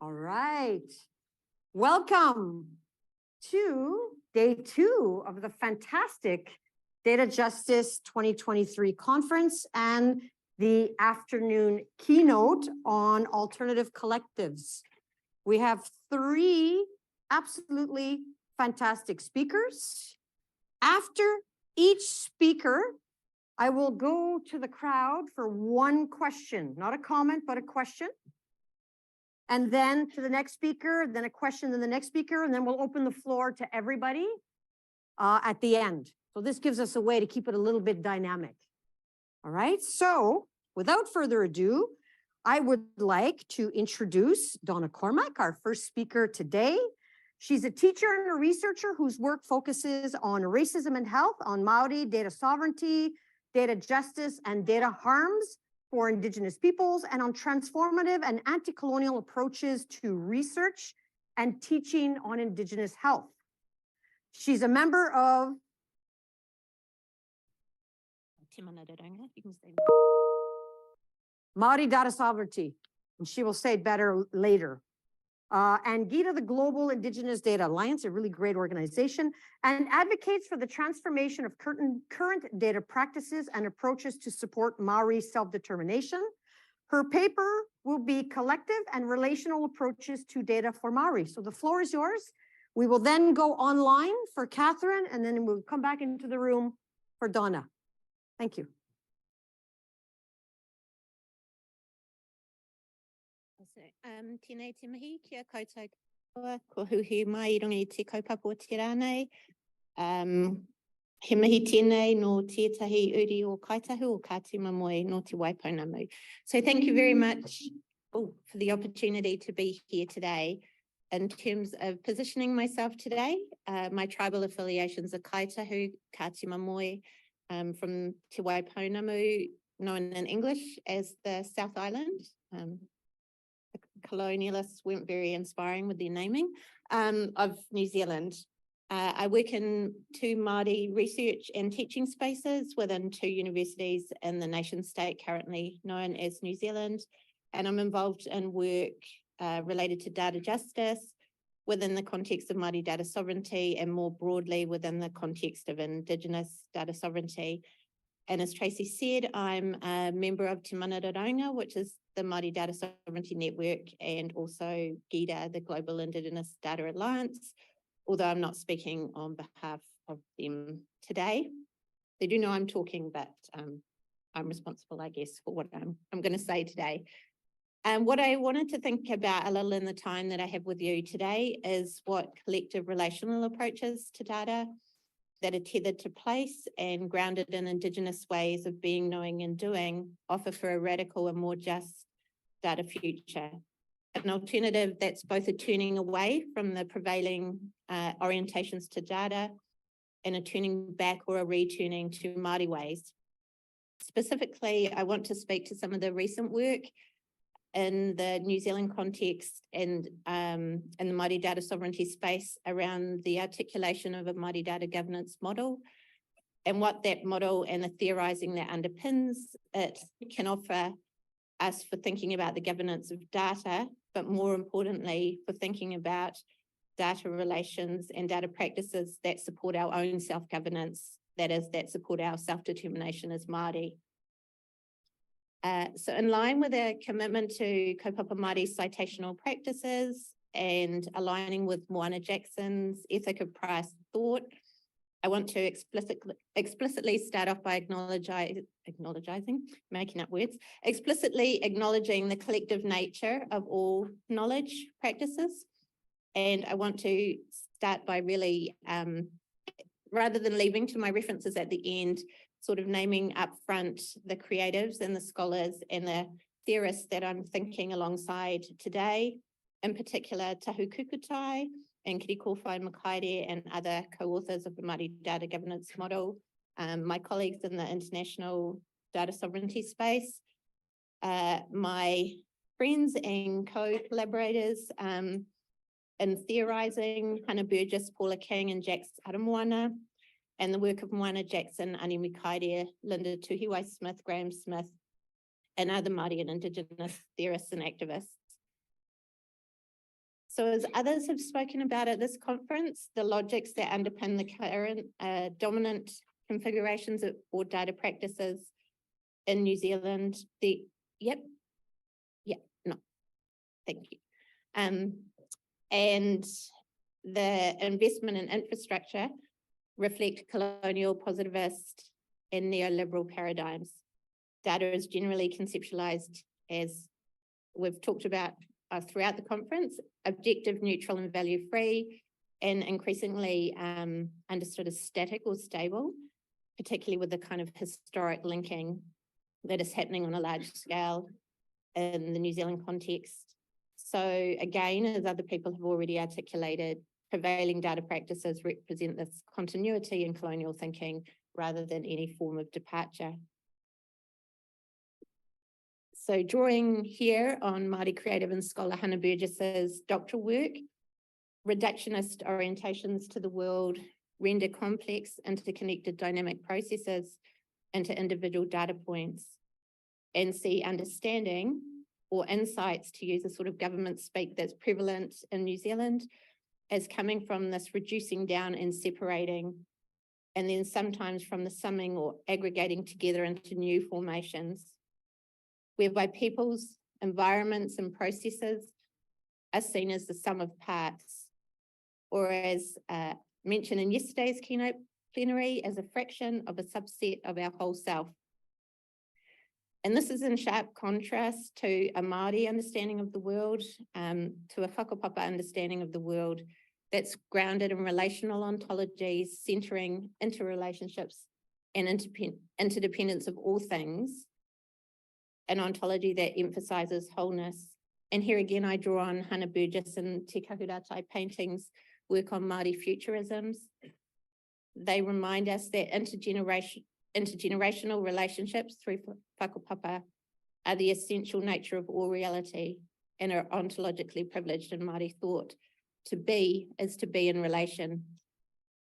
All right. Welcome to day 2 of the fantastic Data Justice 2023 conference and the afternoon keynote on alternative collectives. We have 3 absolutely fantastic speakers. After each speaker, I will go to the crowd for one question, not a comment, but a question. And then to the next speaker, then a question, then the next speaker, and then we'll open the floor to everybody at the end. So this gives us a way to keep it a little bit dynamic. All right, so without further ado, I would like to introduce Donna Cormack, our first speaker today. She's a teacher and a researcher whose work focuses on racism and health, on Maori data sovereignty, data justice, and data harms for Indigenous peoples, and on transformative and anti-colonial approaches to research and teaching on Indigenous health. She's a member of Maori Data Sovereignty, and she will say it better later. And GIDA, the Global Indigenous Data Alliance, a really great organization, and advocates for the transformation of current data practices and approaches to support Maori self-determination. Her paper will be Collective and Relational Approaches to Data for Maori. So the floor is yours. We will then go online for Catherine, and then we'll come back into the room for Donna. Thank you. Tēnei te mihi, kia koutou katoa, ko huhi mai rongi te kaupapa o te rānei. He mihi tēnei no tētahi uri o kaitahu o Karisma moe no te Waipounamu. So thank you very much for the opportunity to be here today. In terms of positioning myself today, my tribal affiliations are kaitahu, Karisma moe, from te Waipounamu, known in English as the South Island. Colonialists weren't very inspiring with their naming, of New Zealand. I work in 2 Māori research and teaching spaces within 2 universities in the nation state currently known as New Zealand, and I'm involved in work related to data justice within the context of Māori data sovereignty and more broadly within the context of Indigenous data sovereignty. And as Tracey said, I'm a member of Te Manararonga, which is the Māori Data Sovereignty Network, and also GIDA, the Global Indigenous Data Alliance, although I'm not speaking on behalf of them today. They do know I'm talking, but I'm responsible, I guess, for what I'm going to say today. And what I wanted to think about a little in the time that I have with you today is what collective relational approaches to data that are tethered to place and grounded in Indigenous ways of being, knowing and doing offer for a radical and more just data future. An alternative that's both a turning away from the prevailing orientations to data and a turning back or a returning to Māori ways. Specifically, I want to speak to some of the recent work in the New Zealand context and in the Māori data sovereignty space around the articulation of a Māori data governance model and what that model and the theorising that underpins it can offer us for thinking about the governance of data, but more importantly, for thinking about data relations and data practices that support our own self-governance, that is, that support our self-determination as Māori. So in line with a commitment to kaupapa Māori citational practices and aligning with Moana Jackson's ethic of prior thought, I want to explicitly start off by explicitly acknowledging the collective nature of all knowledge practices. And I want to start by really, rather than leaving to my references at the end, sort of naming up front the creatives and the scholars and the theorists that I'm thinking alongside today, in particular Tahu Kukutai and Kirikowhai Makaere and other co-authors of the Māori data governance model, my colleagues in the international data sovereignty space, my friends and co-collaborators in theorising, Hannah Burgess, Paula King and Jax Aramoana, and the work of Moana Jackson, Ani Mikaere, Linda Tuhiwai-Smith, Graham Smith, and other Māori and Indigenous theorists and activists. So as others have spoken about at this conference, the logics that underpin the current dominant configurations or data practices in New Zealand, no, thank you. And the investment in infrastructure reflect colonial, positivist, and neoliberal paradigms. Data is generally conceptualized as we've talked about throughout the conference, objective, neutral, and value-free, and increasingly understood as static or stable, particularly with the kind of historic linking that is happening on a large scale in the New Zealand context. So again, as other people have already articulated, prevailing data practices represent this continuity in colonial thinking rather than any form of departure. So drawing here on Māori creative and scholar Hannah Burgess's doctoral work, reductionist orientations to the world render complex, interconnected dynamic processes into individual data points and see understanding or insights, to use a sort of government speak that's prevalent in New Zealand, as coming from this reducing down and separating, and then sometimes from the summing or aggregating together into new formations, whereby people's environments and processes are seen as the sum of parts, or as mentioned in yesterday's keynote plenary, as a fraction of a subset of our whole self. And this is in sharp contrast to a Māori understanding of the world, to a whakapapa understanding of the world that's grounded in relational ontologies, centering interrelationships and interdependence of all things, an ontology that emphasizes wholeness. And here again, I draw on Hannah Burgess and Te Kahuratai paintings work on Māori futurisms. They remind us that intergenerational relationships through whakapapa are the essential nature of all reality and are ontologically privileged in Māori thought. To be is to be in relation.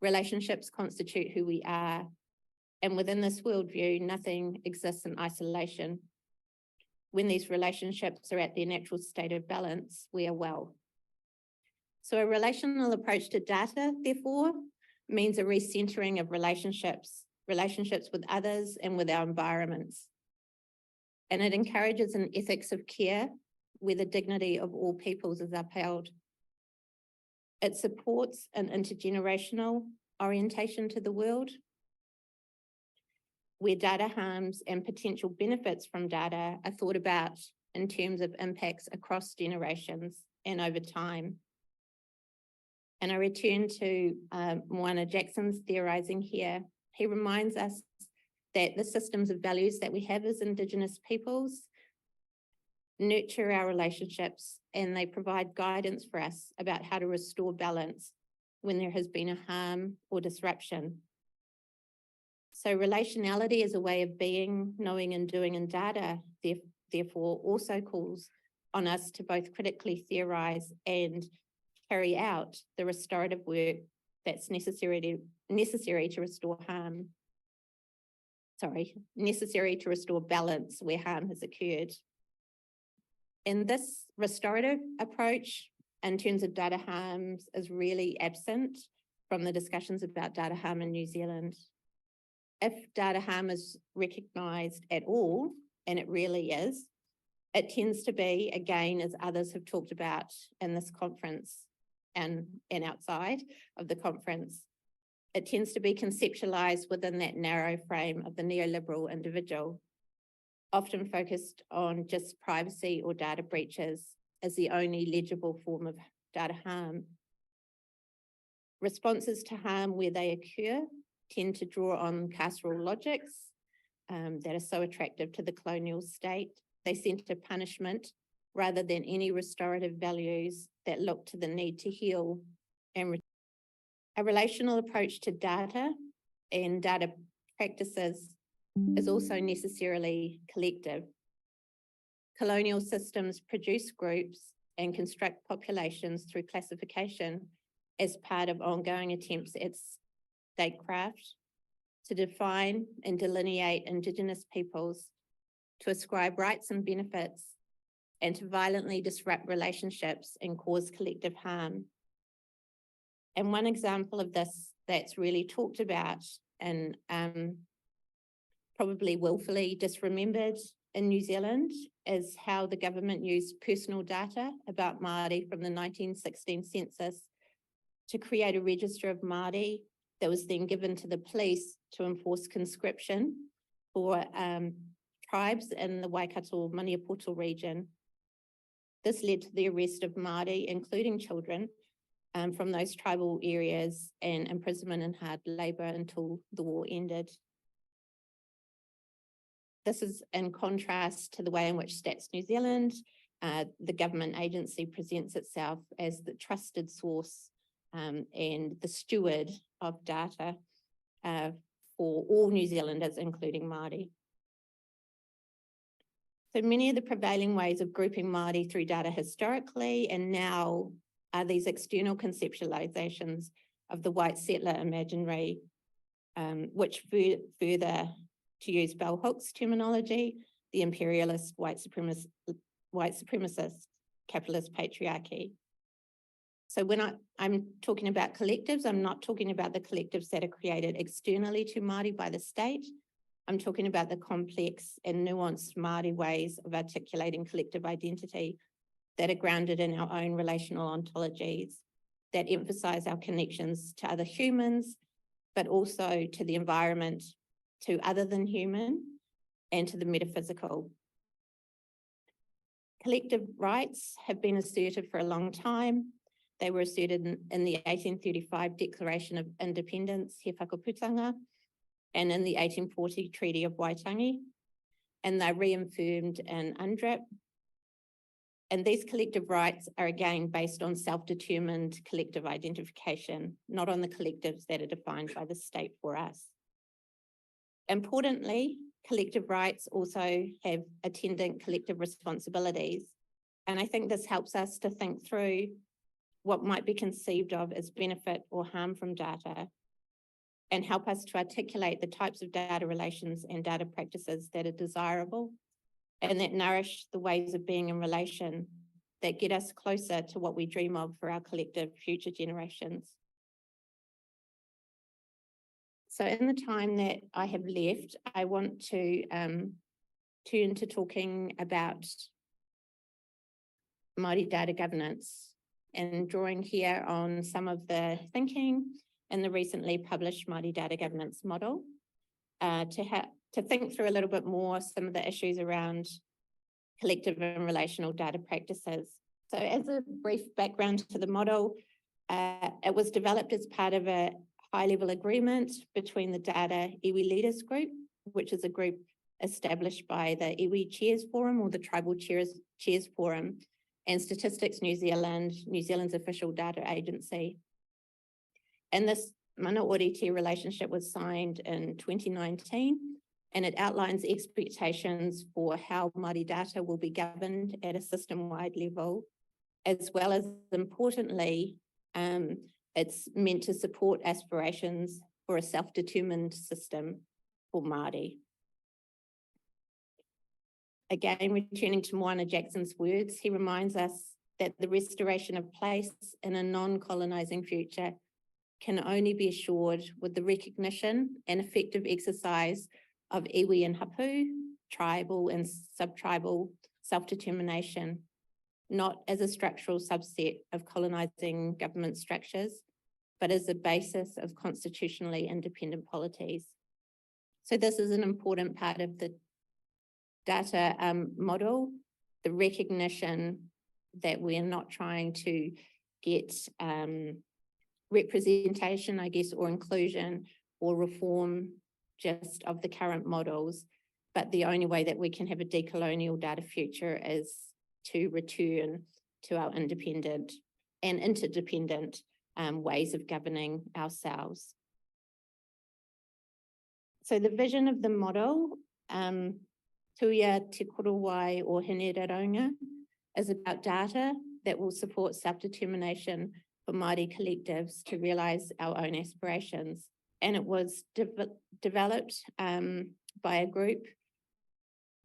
Relationships constitute who we are. And within this worldview, nothing exists in isolation. When these relationships are at their natural state of balance, we are well. So a relational approach to data, therefore, means a recentering of relationships with others and with our environments. And it encourages an ethics of care where the dignity of all peoples is upheld. It supports an intergenerational orientation to the world, where data harms and potential benefits from data are thought about in terms of impacts across generations and over time. And I return to Moana Jackson's theorising here. He reminds us that the systems of values that we have as Indigenous peoples nurture our relationships, and they provide guidance for us about how to restore balance when there has been a harm or disruption. So relationality is a way of being, knowing and doing in data, therefore also calls on us to both critically theorise and carry out the restorative work that's necessary to restore balance where harm has occurred. And this restorative approach in terms of data harms is really absent from the discussions about data harm in New Zealand. If data harm is recognised at all, and it really is, it tends to be, again, as others have talked about in this conference and outside of the conference, it tends to be conceptualised within that narrow frame of the neoliberal individual, often focused on just privacy or data breaches as the only legible form of data harm. Responses to harm where they occur tend to draw on carceral logics that are so attractive to the colonial state. They centre punishment rather than any restorative values that look to the need to heal. And a relational approach to data and data practices is also necessarily collective. Colonial systems produce groups and construct populations through classification as part of ongoing attempts at statecraft to define and delineate Indigenous peoples, to ascribe rights and benefits, and to violently disrupt relationships and cause collective harm. And one example of this that's really talked about and probably willfully disremembered in New Zealand is how the government used personal data about Māori from the 1916 census to create a register of Māori that was then given to the police to enforce conscription for tribes in the Waikato-Maniapoto region. This led to the arrest of Māori, including children, from those tribal areas and imprisonment in hard labour until the war ended. This is in contrast to the way in which Stats New Zealand, the government agency, presents itself as the trusted source and the steward of data for all New Zealanders, including Māori. So many of the prevailing ways of grouping Māori through data historically and now are these external conceptualizations of the white settler imaginary, which further, to use Bell Hooks terminology, the imperialist white supremacist capitalist patriarchy. So when I'm talking about collectives, I'm not talking about the collectives that are created externally to Māori by the state. I'm talking about the complex and nuanced Māori ways of articulating collective identity that are grounded in our own relational ontologies, that emphasize our connections to other humans, but also to the environment, to other than human, and to the metaphysical. Collective rights have been asserted for a long time. They were asserted in the 1835 Declaration of Independence, He Whakaputanga, and in the 1840 Treaty of Waitangi, and they're reaffirmed in UNDRIP. And these collective rights are again based on self-determined collective identification, not on the collectives that are defined by the state for us. Importantly, collective rights also have attendant collective responsibilities. And I think this helps us to think through what might be conceived of as benefit or harm from data, and help us to articulate the types of data relations and data practices that are desirable and that nourish the ways of being in relation that get us closer to what we dream of for our collective future generations. So in the time that I have left, I want to turn to talking about Māori data governance and drawing here on some of the thinking in the recently published Māori data governance model to think through a little bit more some of the issues around collective and relational data practices. So as a brief background to the model, it was developed as part of a high-level agreement between the Data Iwi Leaders Group, which is a group established by the Iwi Chairs Forum or the Tribal Chairs Forum, and Statistics New Zealand, New Zealand's official data agency. And this mana orite relationship was signed in 2019, and it outlines expectations for how Māori data will be governed at a system-wide level, as well as, importantly, it's meant to support aspirations for a self-determined system for Māori. Again, returning to Moana Jackson's words, he reminds us that the restoration of place in a non-colonising future can only be assured with the recognition and effective exercise of iwi and hapu, tribal and sub-tribal self-determination, not as a structural subset of colonising government structures, but as a basis of constitutionally independent polities. So this is an important part of the data model, the recognition that we're not trying to get representation, I guess, or inclusion or reform just of the current models, but the only way that we can have a decolonial data future is to return to our independent and interdependent ways of governing ourselves. So the vision of the model, Tuia Te Korowai or Hineraunga, is about data that will support self-determination for Māori collectives to realise our own aspirations. And it was developed by a group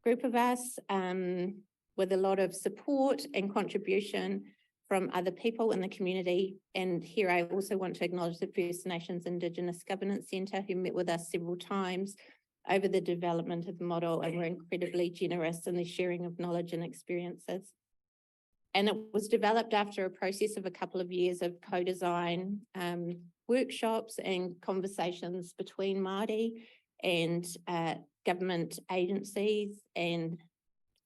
of us with a lot of support and contribution from other people in the community. And here I also want to acknowledge the First Nations Indigenous Governance Centre, who met with us several times over the development of the model and were incredibly generous in the sharing of knowledge and experiences. And it was developed after a process of a couple of years of co-design workshops and conversations between Māori and government agencies and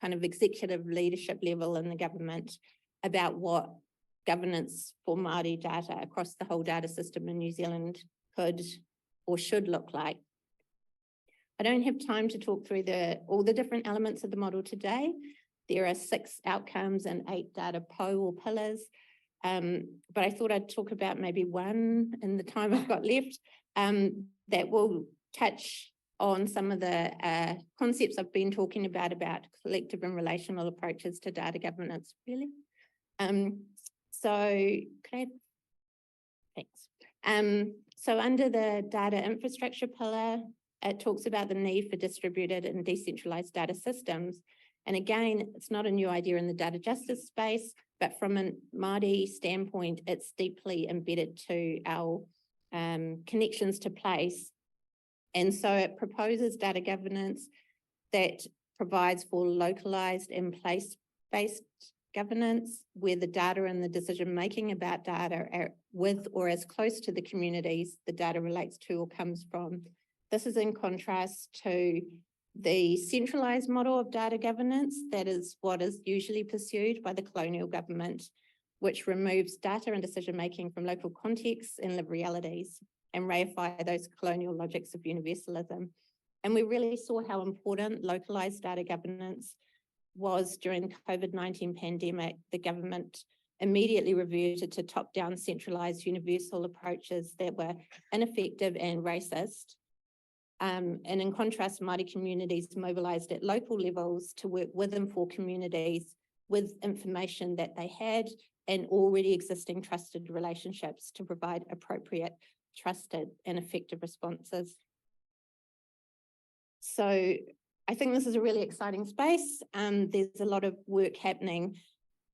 kind of executive leadership level in the government about what governance for Māori data across the whole data system in New Zealand could or should look like. I don't have time to talk through all the different elements of the model today. There are 6 outcomes and 8 data or pillars, but I thought I'd talk about maybe one in the time I've got left that will touch on some of the concepts I've been talking about collective and relational approaches to data governance, really. Thanks. So under the data infrastructure pillar, it talks about the need for distributed and decentralized data systems. And again, it's not a new idea in the data justice space, but from a Māori standpoint, it's deeply embedded to our connections to place. And so it proposes data governance that provides for localized and place-based governance, where the data and the decision-making about data are with or as close to the communities the data relates to or comes from. This is in contrast to the centralized model of data governance that is what is usually pursued by the colonial government, which removes data and decision-making from local contexts and lived realities and reify those colonial logics of universalism. And we really saw how important localized data governance was during the COVID-19 pandemic. The government immediately reverted to top-down centralized universal approaches that were ineffective and racist. And in contrast, Māori communities mobilised at local levels to work with and for communities with information that they had and already existing trusted relationships to provide appropriate, trusted and effective responses. So I think this is a really exciting space. There's a lot of work happening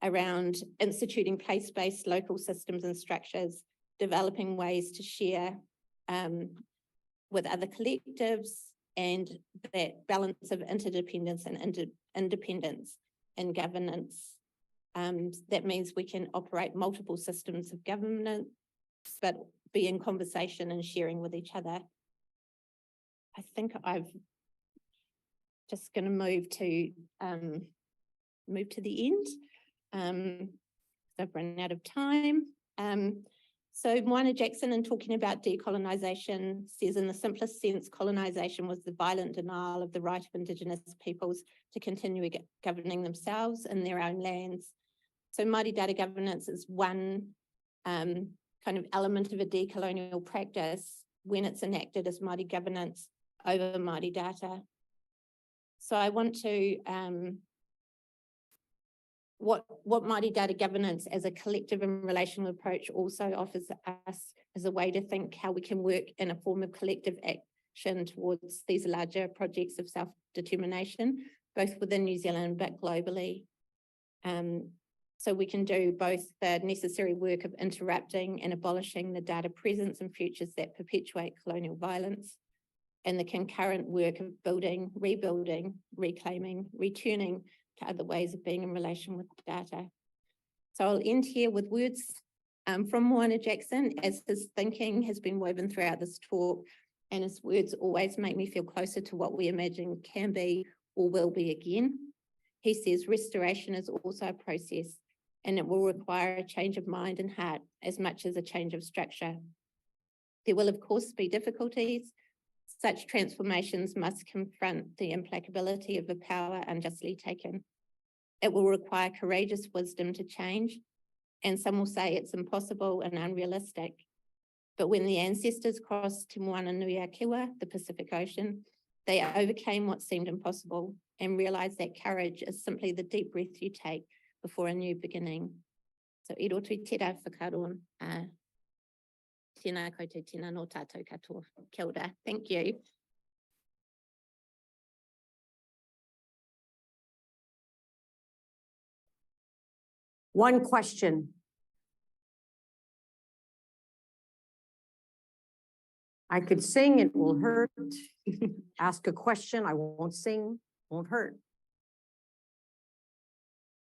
around instituting place-based local systems and structures, developing ways to share with other collectives, and that balance of interdependence and independence in governance. That means we can operate multiple systems of governance, but be in conversation and sharing with each other. I think I've just going to move to the end. I've run out of time. So Moana Jackson, in talking about decolonisation, says in the simplest sense, colonisation was the violent denial of the right of Indigenous peoples to continue governing themselves in their own lands. So Māori data governance is one kind of element of a decolonial practice when it's enacted as Māori governance over Māori data. So I want to what Māori data governance as a collective and relational approach also offers us as a way to think how we can work in a form of collective action towards these larger projects of self-determination, both within New Zealand but globally. So we can do both the necessary work of interrupting and abolishing the data presence and futures that perpetuate colonial violence, and the concurrent work of building, rebuilding, reclaiming, returning to other ways of being in relation with data. So I'll end here with words from Moana Jackson, as his thinking has been woven throughout this talk, and his words always make me feel closer to what we imagine can be or will be again. He says restoration is also a process, and it will require a change of mind and heart as much as a change of structure. There will of course be difficulties. Such transformations must confront the implacability of the power unjustly taken. It will require courageous wisdom to change, and some will say it's impossible and unrealistic. But when the ancestors crossed Te Moana Nui a Kiwa, the Pacific Ocean, they overcame what seemed impossible and realised that courage is simply the deep breath you take before a new beginning. So I roto I tērā whakaron. Tēnā koutou, tēnā no tātou katoa. Kia ora. Thank you. One question. I could sing, it will hurt. Ask a question, I won't sing, won't hurt.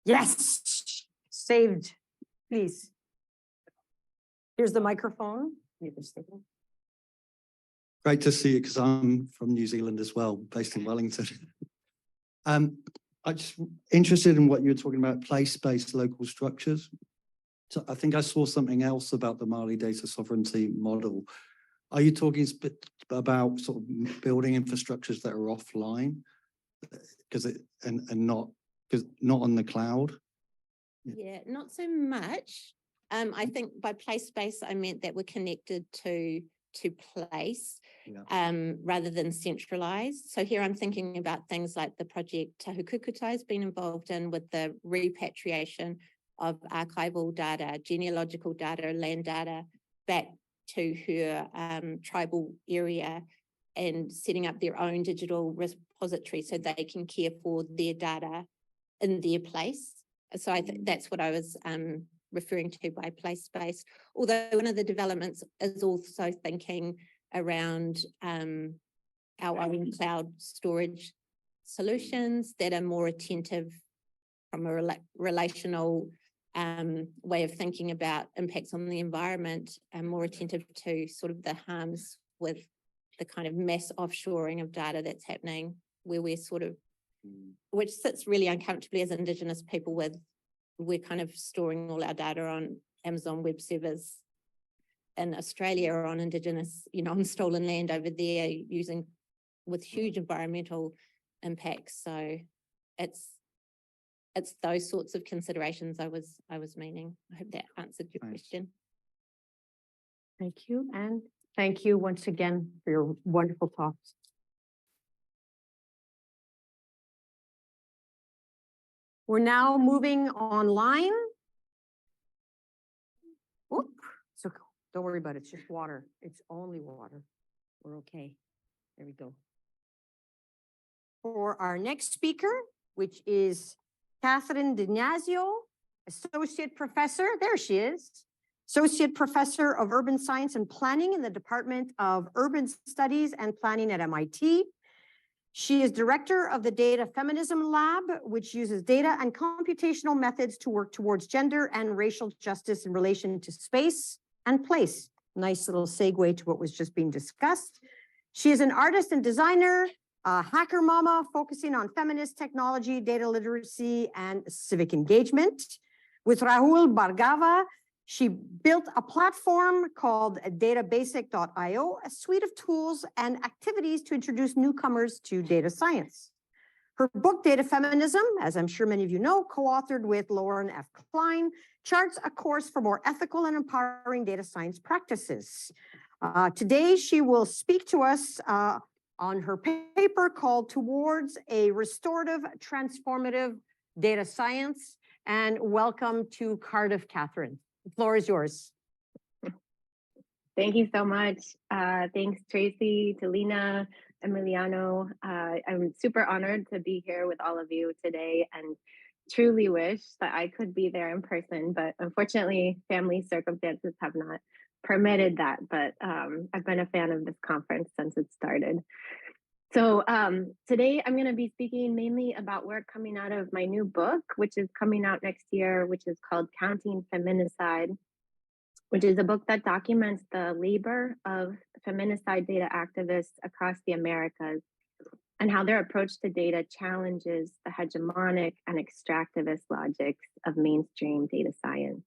Yes, saved, please. Here's the microphone. Great to see you, because I'm from New Zealand as well, based in Wellington. I'm just interested in what you were talking about, place-based local structures. So I think I saw something else about the Mali data sovereignty model. Are you talking about sort of building infrastructures that are offline, and not on the cloud? Yeah, not so much. I think by place-based, I meant that we're connected to place, rather than centralized. So here I'm thinking about things like the project Tahukukutai has been involved in with the repatriation of archival data, genealogical data, land data back to her tribal area and setting up their own digital repository so they can care for their data in their place. So I think that's what I was referring to by place-based. Although one of the developments is also thinking around our own cloud storage solutions that are more attentive from a relational way of thinking about impacts on the environment, and more attentive to sort of the harms with the kind of mass offshoring of data that's happening, where we're sort of, which sits really uncomfortably as Indigenous people with, we're kind of storing all our data on Amazon Web Servers in Australia or on Indigenous, on stolen land over there, using with huge environmental impacts. So it's those sorts of considerations I was meaning. I hope that answered your question. Thank you, and thank you once again for your wonderful talks. We're now moving online. Oop, so don't worry about it. It's just water. It's only water. We're okay. There we go. For our next speaker, which is Catherine D'Ignazio, Associate Professor. There she is. Associate Professor of Urban Science and Planning in the Department of Urban Studies and Planning at MIT. She is director of the Data Feminism Lab, which uses data and computational methods to work towards gender and racial justice in relation to space and place. Nice little segue to what was just being discussed. She is an artist and designer, a hacker mama focusing on feminist technology, data literacy, and civic engagement. With Rahul Bhargava, she built a platform called databasic.io, a suite of tools and activities to introduce newcomers to data science. Her book, Data Feminism, as I'm sure many of you know, co-authored with Lauren F. Klein, charts a course for more ethical and empowering data science practices. Today, she will speak to us on her paper called Towards a Restorative Transformative Data Science. And welcome to Cardiff, Catherine. The floor is yours. Thank you so much. Thanks, Tracey, to Lena, Emiliano. I'm super honored to be here with all of you today and truly wish that I could be there in person, but unfortunately, family circumstances have not permitted that. But I've been a fan of this conference since it started. So today I'm going to be speaking mainly about work coming out of my new book, which is coming out next year, which is called Counting Feminicide, which is a book that documents the labor of feminicide data activists across the Americas and how their approach to data challenges the hegemonic and extractivist logics of mainstream data science.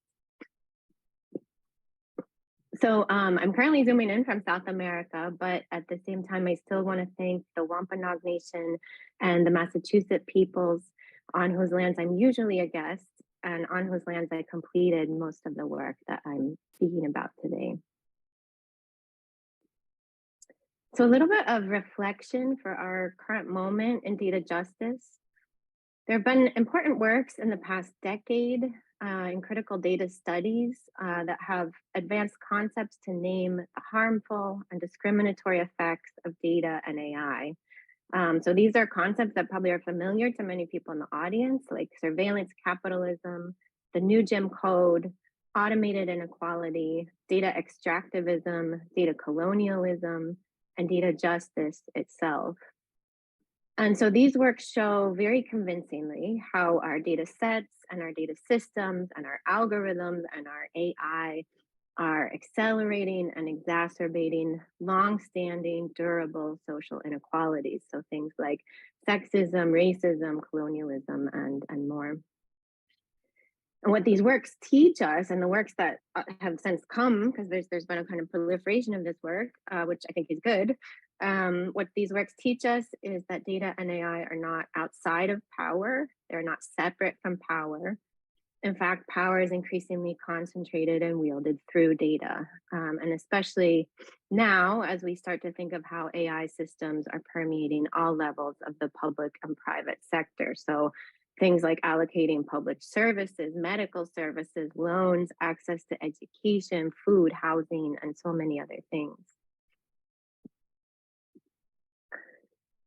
So I'm currently zooming in from South America, but at the same time, I still want to thank the Wampanoag Nation and the Massachusetts peoples on whose lands I'm usually a guest and on whose lands I completed most of the work that I'm speaking about today. So a little bit of reflection for our current moment in data justice. There have been important works in the past decade in critical data studies that have advanced concepts to name the harmful and discriminatory effects of data and AI. So these are concepts that probably are familiar to many people in the audience, like surveillance capitalism, the new Jim Code, automated inequality, data extractivism, data colonialism, and data justice itself. And so these works show very convincingly how our data sets and our data systems and our algorithms and our AI are accelerating and exacerbating long-standing, durable social inequalities. So things like sexism, racism, colonialism, and more. And what these works teach us, and the works that have since come, because there's been a kind of proliferation of this work, which I think is good. What these works teach us is that data and AI are not outside of power. They're not separate from power. In fact, power is increasingly concentrated and wielded through data. And especially now, as we start to think of how AI systems are permeating all levels of the public and private sector. So things like allocating public services, medical services, loans, access to education, food, housing, and so many other things.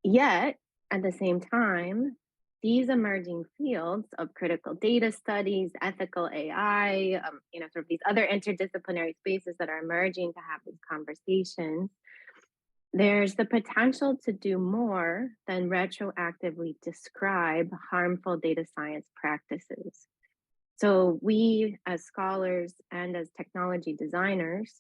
Yet, at the same time, these emerging fields of critical data studies, ethical AI, sort of these other interdisciplinary spaces that are emerging to have these conversations, there's the potential to do more than retroactively describe harmful data science practices. So we as scholars and as technology designers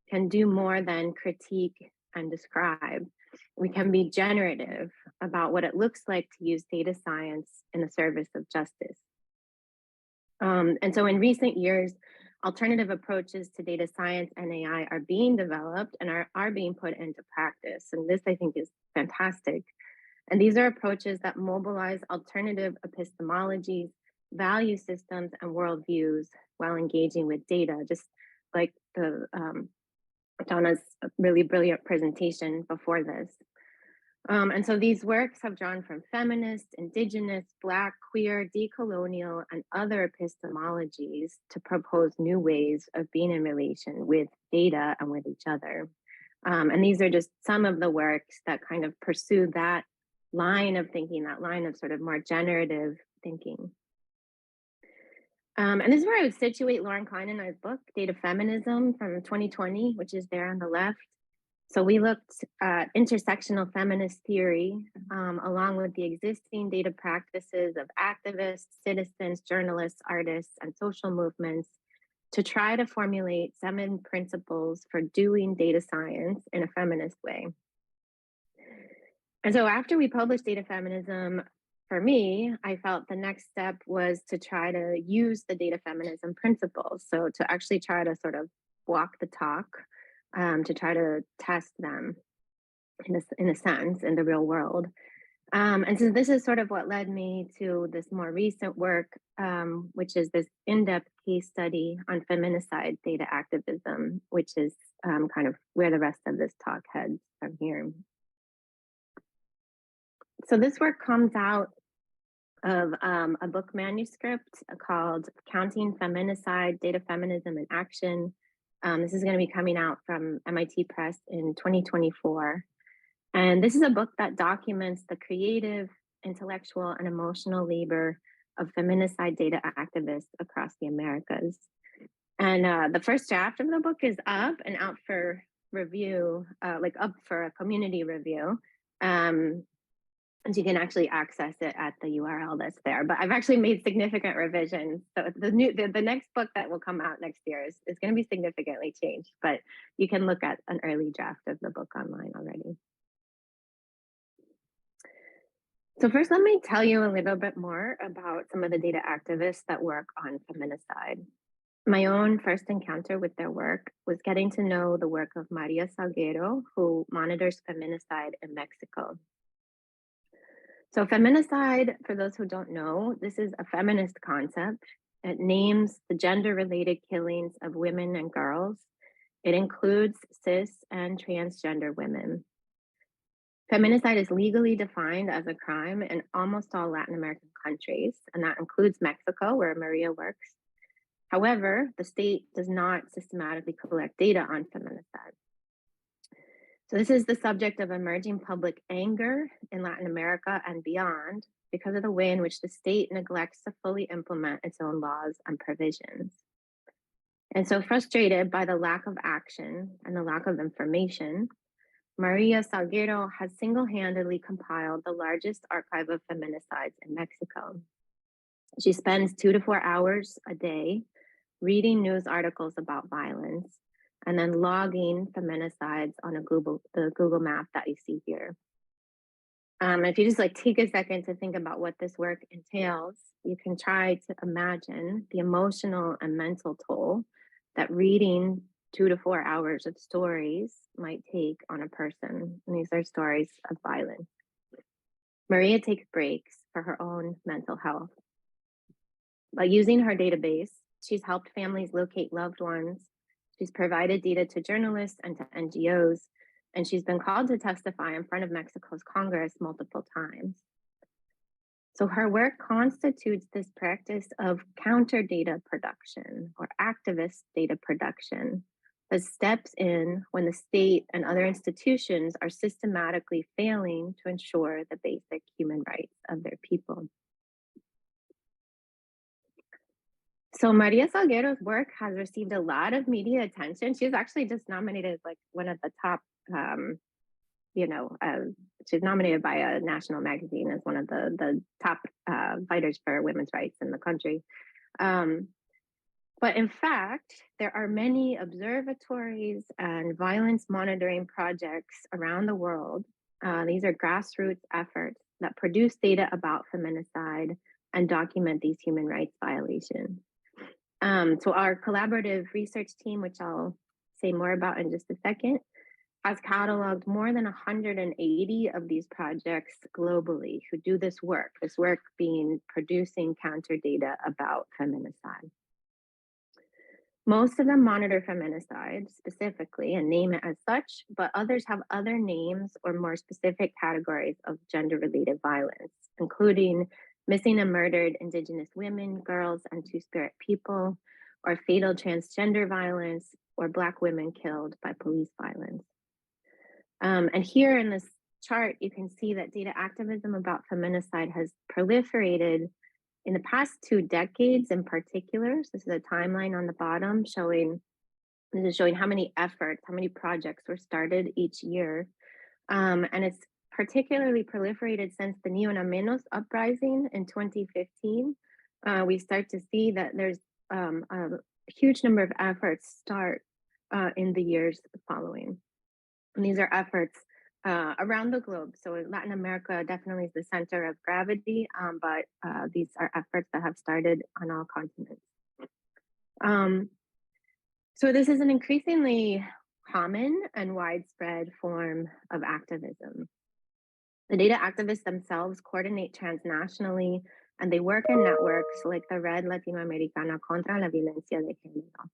can do more than critique and describe. We can be generative about what it looks like to use data science in the service of justice. And so in recent years, alternative approaches to data science and AI are being developed and are being put into practice. And this, I think, is fantastic. And these are approaches that mobilize alternative epistemologies, value systems, and worldviews while engaging with data, just like the Donna's really brilliant presentation before this. And so these works have drawn from feminist, indigenous, Black, queer, decolonial, and other epistemologies to propose new ways of being in relation with data and with each other. And these are just some of the works that kind of pursue that line of thinking, that line of sort of more generative thinking. And this is where I would situate Lauren Klein and I's book, Data Feminism from 2020, which is there on the left. So we looked at intersectional feminist theory, along with the existing data practices of activists, citizens, journalists, artists, and social movements to try to formulate 7 principles for doing data science in a feminist way. And so after we published Data Feminism, for me, I felt the next step was to try to use the data feminism principles. So to actually try to sort of walk the talk, to try to test them in a sense in the real world. And so this is sort of what led me to this more recent work, which is this in-depth case study on feminicide data activism, which is kind of where the rest of this talk heads from here. So this work comes out of a book manuscript called Counting Feminicide, Data Feminism in Action. This is going to be coming out from MIT Press in 2024. And this is a book that documents the creative, intellectual, and emotional labor of feminicide data activists across the Americas. And the first draft of the book is up and out for review, up for a community review. And you can actually access it at the URL that's there. But I've actually made significant revisions. So the next book that will come out next year is going to be significantly changed. But you can look at an early draft of the book online already. So first, let me tell you a little bit more about some of the data activists that work on feminicide. My own first encounter with their work was getting to know the work of Maria Salguero, who monitors feminicide in Mexico. So feminicide, for those who don't know, this is a feminist concept. It names the gender-related killings of women and girls. It includes cis and transgender women. Feminicide is legally defined as a crime in almost all Latin American countries, and that includes Mexico, where Maria works. However, the state does not systematically collect data on feminicide. So this is the subject of emerging public anger in Latin America and beyond, because of the way in which the state neglects to fully implement its own laws and provisions. And so, frustrated by the lack of action and the lack of information, Maria Salguero has single-handedly compiled the largest archive of feminicides in Mexico. She spends 2 to 4 hours a day reading news articles about violence and then logging feminicides on the Google map that you see here. If you just take a second to think about what this work entails, you can try to imagine the emotional and mental toll that reading 2 to 4 hours of stories might take on a person. And these are stories of violence. Maria takes breaks for her own mental health. By using her database, she's helped families locate loved ones. She's provided data to journalists and to NGOs, and she's been called to testify in front of Mexico's Congress multiple times. So her work constitutes this practice of counter data production or activist data production that steps in when the state and other institutions are systematically failing to ensure the basic human rights of their people. So Maria Salguero's work has received a lot of media attention. She was actually just nominated one of the top, she's nominated by a national magazine as one of the top fighters for women's rights in the country. But in fact, there are many observatories and violence monitoring projects around the world. These are grassroots efforts that produce data about feminicide and document these human rights violations. So our collaborative research team, which I'll say more about in just a second, has cataloged more than 180 of these projects globally who do this work being producing counter data about feminicide. Most of them monitor feminicide specifically and name it as such, but others have other names or more specific categories of gender-related violence, including missing and murdered Indigenous women, girls, and Two-Spirit people, or fatal transgender violence, or Black women killed by police violence. And here in this chart, you can see that data activism about feminicide has proliferated in the past 2 decades in particular. So this is a timeline on the bottom showing how many efforts, how many projects were started each year. And it's particularly proliferated since the Ni Una Menos uprising in 2015. We start to see that there's a huge number of efforts start in the years following. And these are efforts around the globe. So Latin America definitely is the center of gravity, but these are efforts that have started on all continents. So this is an increasingly common and widespread form of activism. The data activists themselves coordinate transnationally, and they work in networks like the Red Latinoamericana contra la Violencia de Género.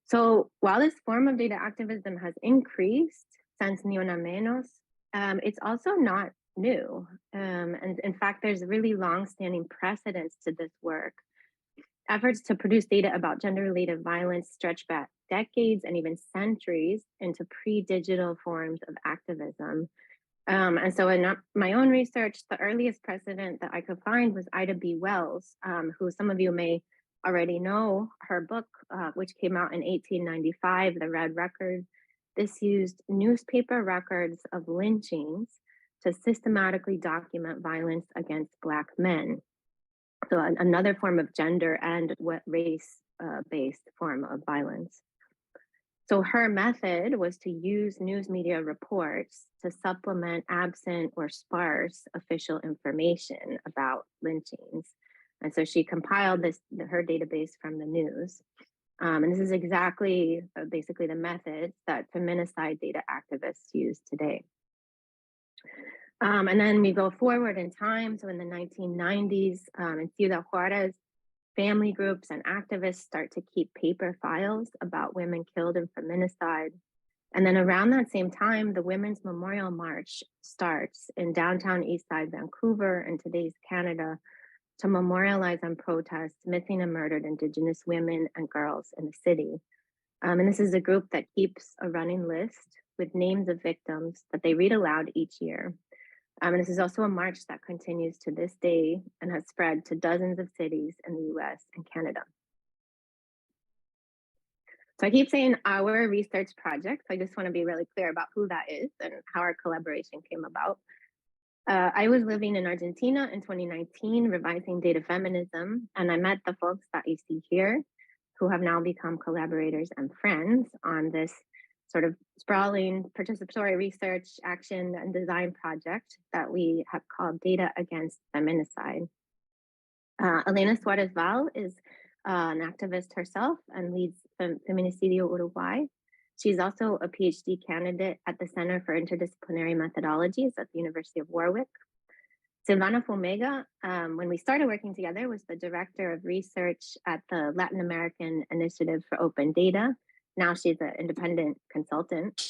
So while this form of data activism has increased since Ni Una Menos, it's also not new. And in fact, there's really long-standing precedents to this work. Efforts to produce data about gender-related violence stretch back decades and even centuries into pre-digital forms of activism. And so in my own research, the earliest precedent that I could find was Ida B. Wells, who some of you may already know. Her book, which came out in 1895, The Red Record. This used newspaper records of lynchings to systematically document violence against Black men. So another form of gender and race-based form of violence. So her method was to use news media reports to supplement absent or sparse official information about lynchings. And so she compiled her database from the news. And this is exactly, basically the methods that feminicide data activists use today. And then we go forward in time. So in the 1990s, in Ciudad Juarez, family groups and activists start to keep paper files about women killed in feminicide. And then around that same time, the Women's Memorial March starts in downtown Eastside Vancouver in today's Canada to memorialize and protest missing and murdered Indigenous women and girls in the city. And this is a group that keeps a running list with names of victims that they read aloud each year. And this is also a march that continues to this day and has spread to dozens of cities in the US and Canada. So I keep saying our research project. So I just want to be really clear about who that is and how our collaboration came about. I was living in Argentina in 2019, revising data feminism, and I met the folks that you see here, who have now become collaborators and friends on this sort of sprawling participatory research, action, and design project that we have called Data Against Feminicide. Elena Suarez Val is an activist herself and leads Feminicidio Uruguay. She's also a PhD candidate at the Center for Interdisciplinary Methodologies at the University of Warwick. Silvana Fumega, when we started working together, was the director of research at the Latin American Initiative for Open Data. Now she's an independent consultant.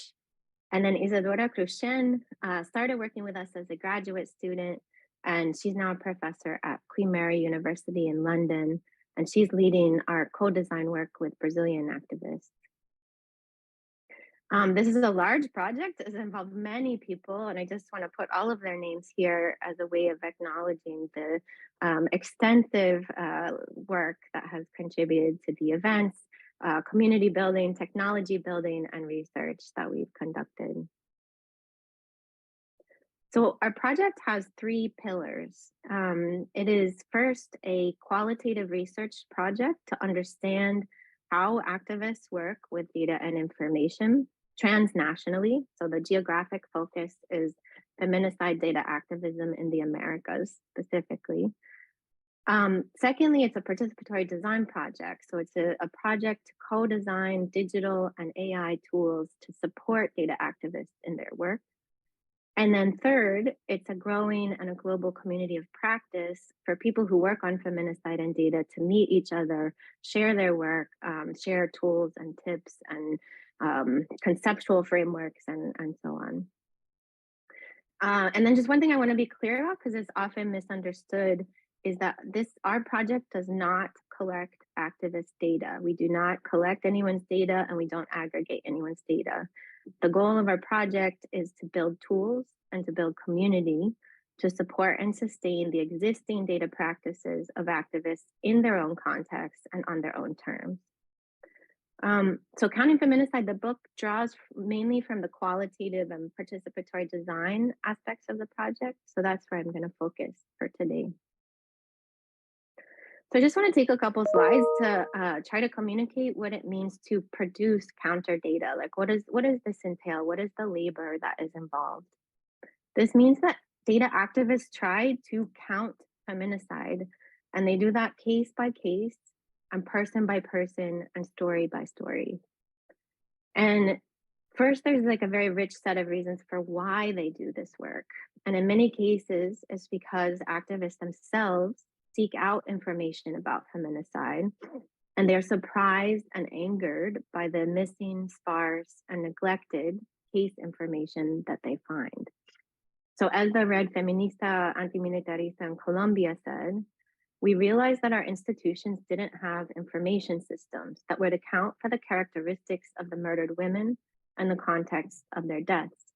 And then Isadora Cruchen started working with us as a graduate student, and she's now a professor at Queen Mary University in London, and she's leading our co-design work with Brazilian activists. This is a large project. It's involved many people, and I just want to put all of their names here as a way of acknowledging the extensive work that has contributed to the events, community building, technology building, and research that we've conducted. So our project has 3 pillars. It is first a qualitative research project to understand how activists work with data and information transnationally. So the geographic focus is feminicide data activism in the Americas specifically. Secondly, it's a participatory design project. So it's a project to co-design digital and AI tools to support data activists in their work. And then third, it's a growing and a global community of practice for people who work on feminicide and data to meet each other, share their work, share tools and tips and conceptual frameworks and so on. And then just one thing I want to be clear about, because it's often misunderstood, is that our project does not collect activist data. We do not collect anyone's data and we don't aggregate anyone's data. The goal of our project is to build tools and to build community to support and sustain the existing data practices of activists in their own context and on their own terms. So Counting Feminicide, the book draws mainly from the qualitative and participatory design aspects of the project. So that's where I'm going to focus for today. So I just want to take a couple slides to try to communicate what it means to produce counter data. Like what does this entail? What is the labor that is involved? This means that data activists try to count feminicide, and they do that case by case and person by person and story by story. And first, there's like a very rich set of reasons for why they do this work. And in many cases, it's because activists themselves seek out information about feminicide, and they're surprised and angered by the missing, sparse, and neglected case information that they find. So as the Red Feminista Antimilitarista in Colombia said, we realized that our institutions didn't have information systems that would account for the characteristics of the murdered women and the context of their deaths.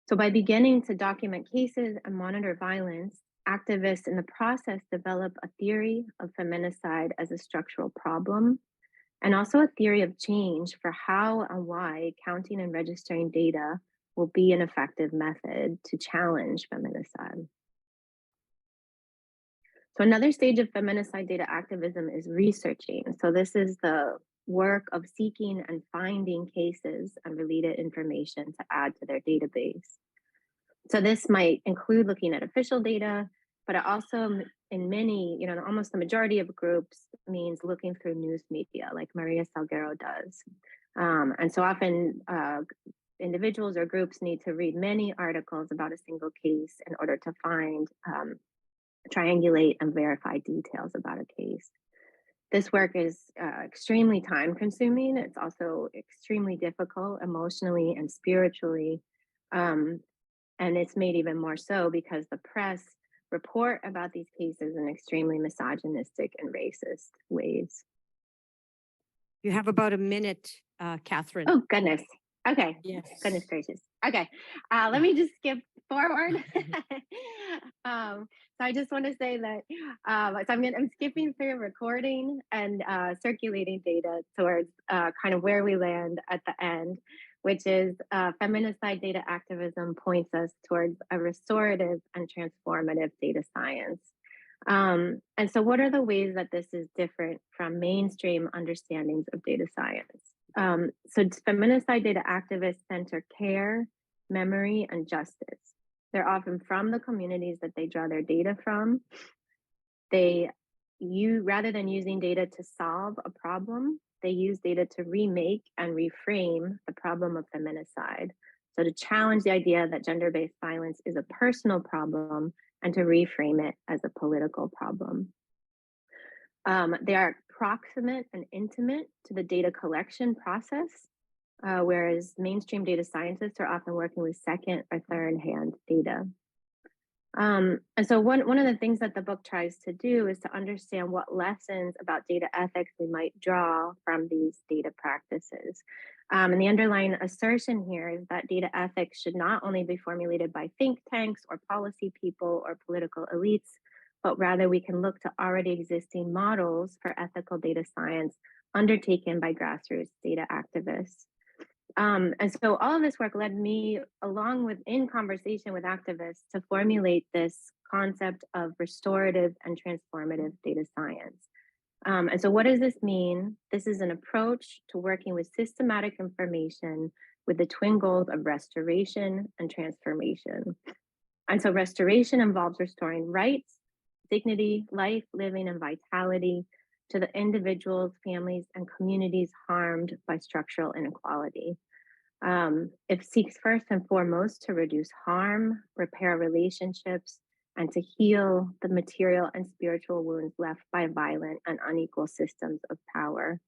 So by beginning to document cases and monitor violence, activists in the process develop a theory of feminicide as a structural problem, and also a theory of change for how and why counting and registering data will be an effective method to challenge feminicide. So another stage of feminicide data activism is researching. So this is the work of seeking and finding cases and related information to add to their database. So this might include looking at official data, but it also in many, almost the majority of groups means looking through news media like Maria Salguero does. And so often individuals or groups need to read many articles about a single case in order to find, triangulate and verify details about a case. This work is extremely time consuming. It's also extremely difficult emotionally and spiritually. And it's made even more so because the press report about these cases in extremely misogynistic and racist ways. You have about a minute, Catherine. Oh, goodness. Okay. Yes. Goodness gracious. Okay, let me just skip forward. So I just want to say that so I'm skipping through recording and circulating data towards kind of where we land at the end, which is feminicide data activism points us towards a restorative and transformative data science. And so what are the ways that this is different from mainstream understandings of data science? So feminicide data activists center care, memory, and justice. They're often from the communities that they draw their data from. Rather than using data to solve a problem, they use data to remake and reframe the problem of feminicide. So to challenge the idea that gender-based violence is a personal problem and to reframe it as a political problem. They are proximate and intimate to the data collection process, whereas mainstream data scientists are often working with second or third hand data. And so one of the things that the book tries to do is to understand what lessons about data ethics we might draw from these data practices. And the underlying assertion here is that data ethics should not only be formulated by think tanks or policy people or political elites, but rather we can look to already existing models for ethical data science undertaken by grassroots data activists. And so all of this work led me, along with in conversation with activists, to formulate this concept of restorative and transformative data science. And so what does this mean? This is an approach to working with systematic information with the twin goals of restoration and transformation. And so restoration involves restoring rights, dignity, life, living, and vitality to the individuals, families, and communities harmed by structural inequality. It seeks first and foremost to reduce harm, repair relationships, and to heal the material and spiritual wounds left by violent and unequal systems of power.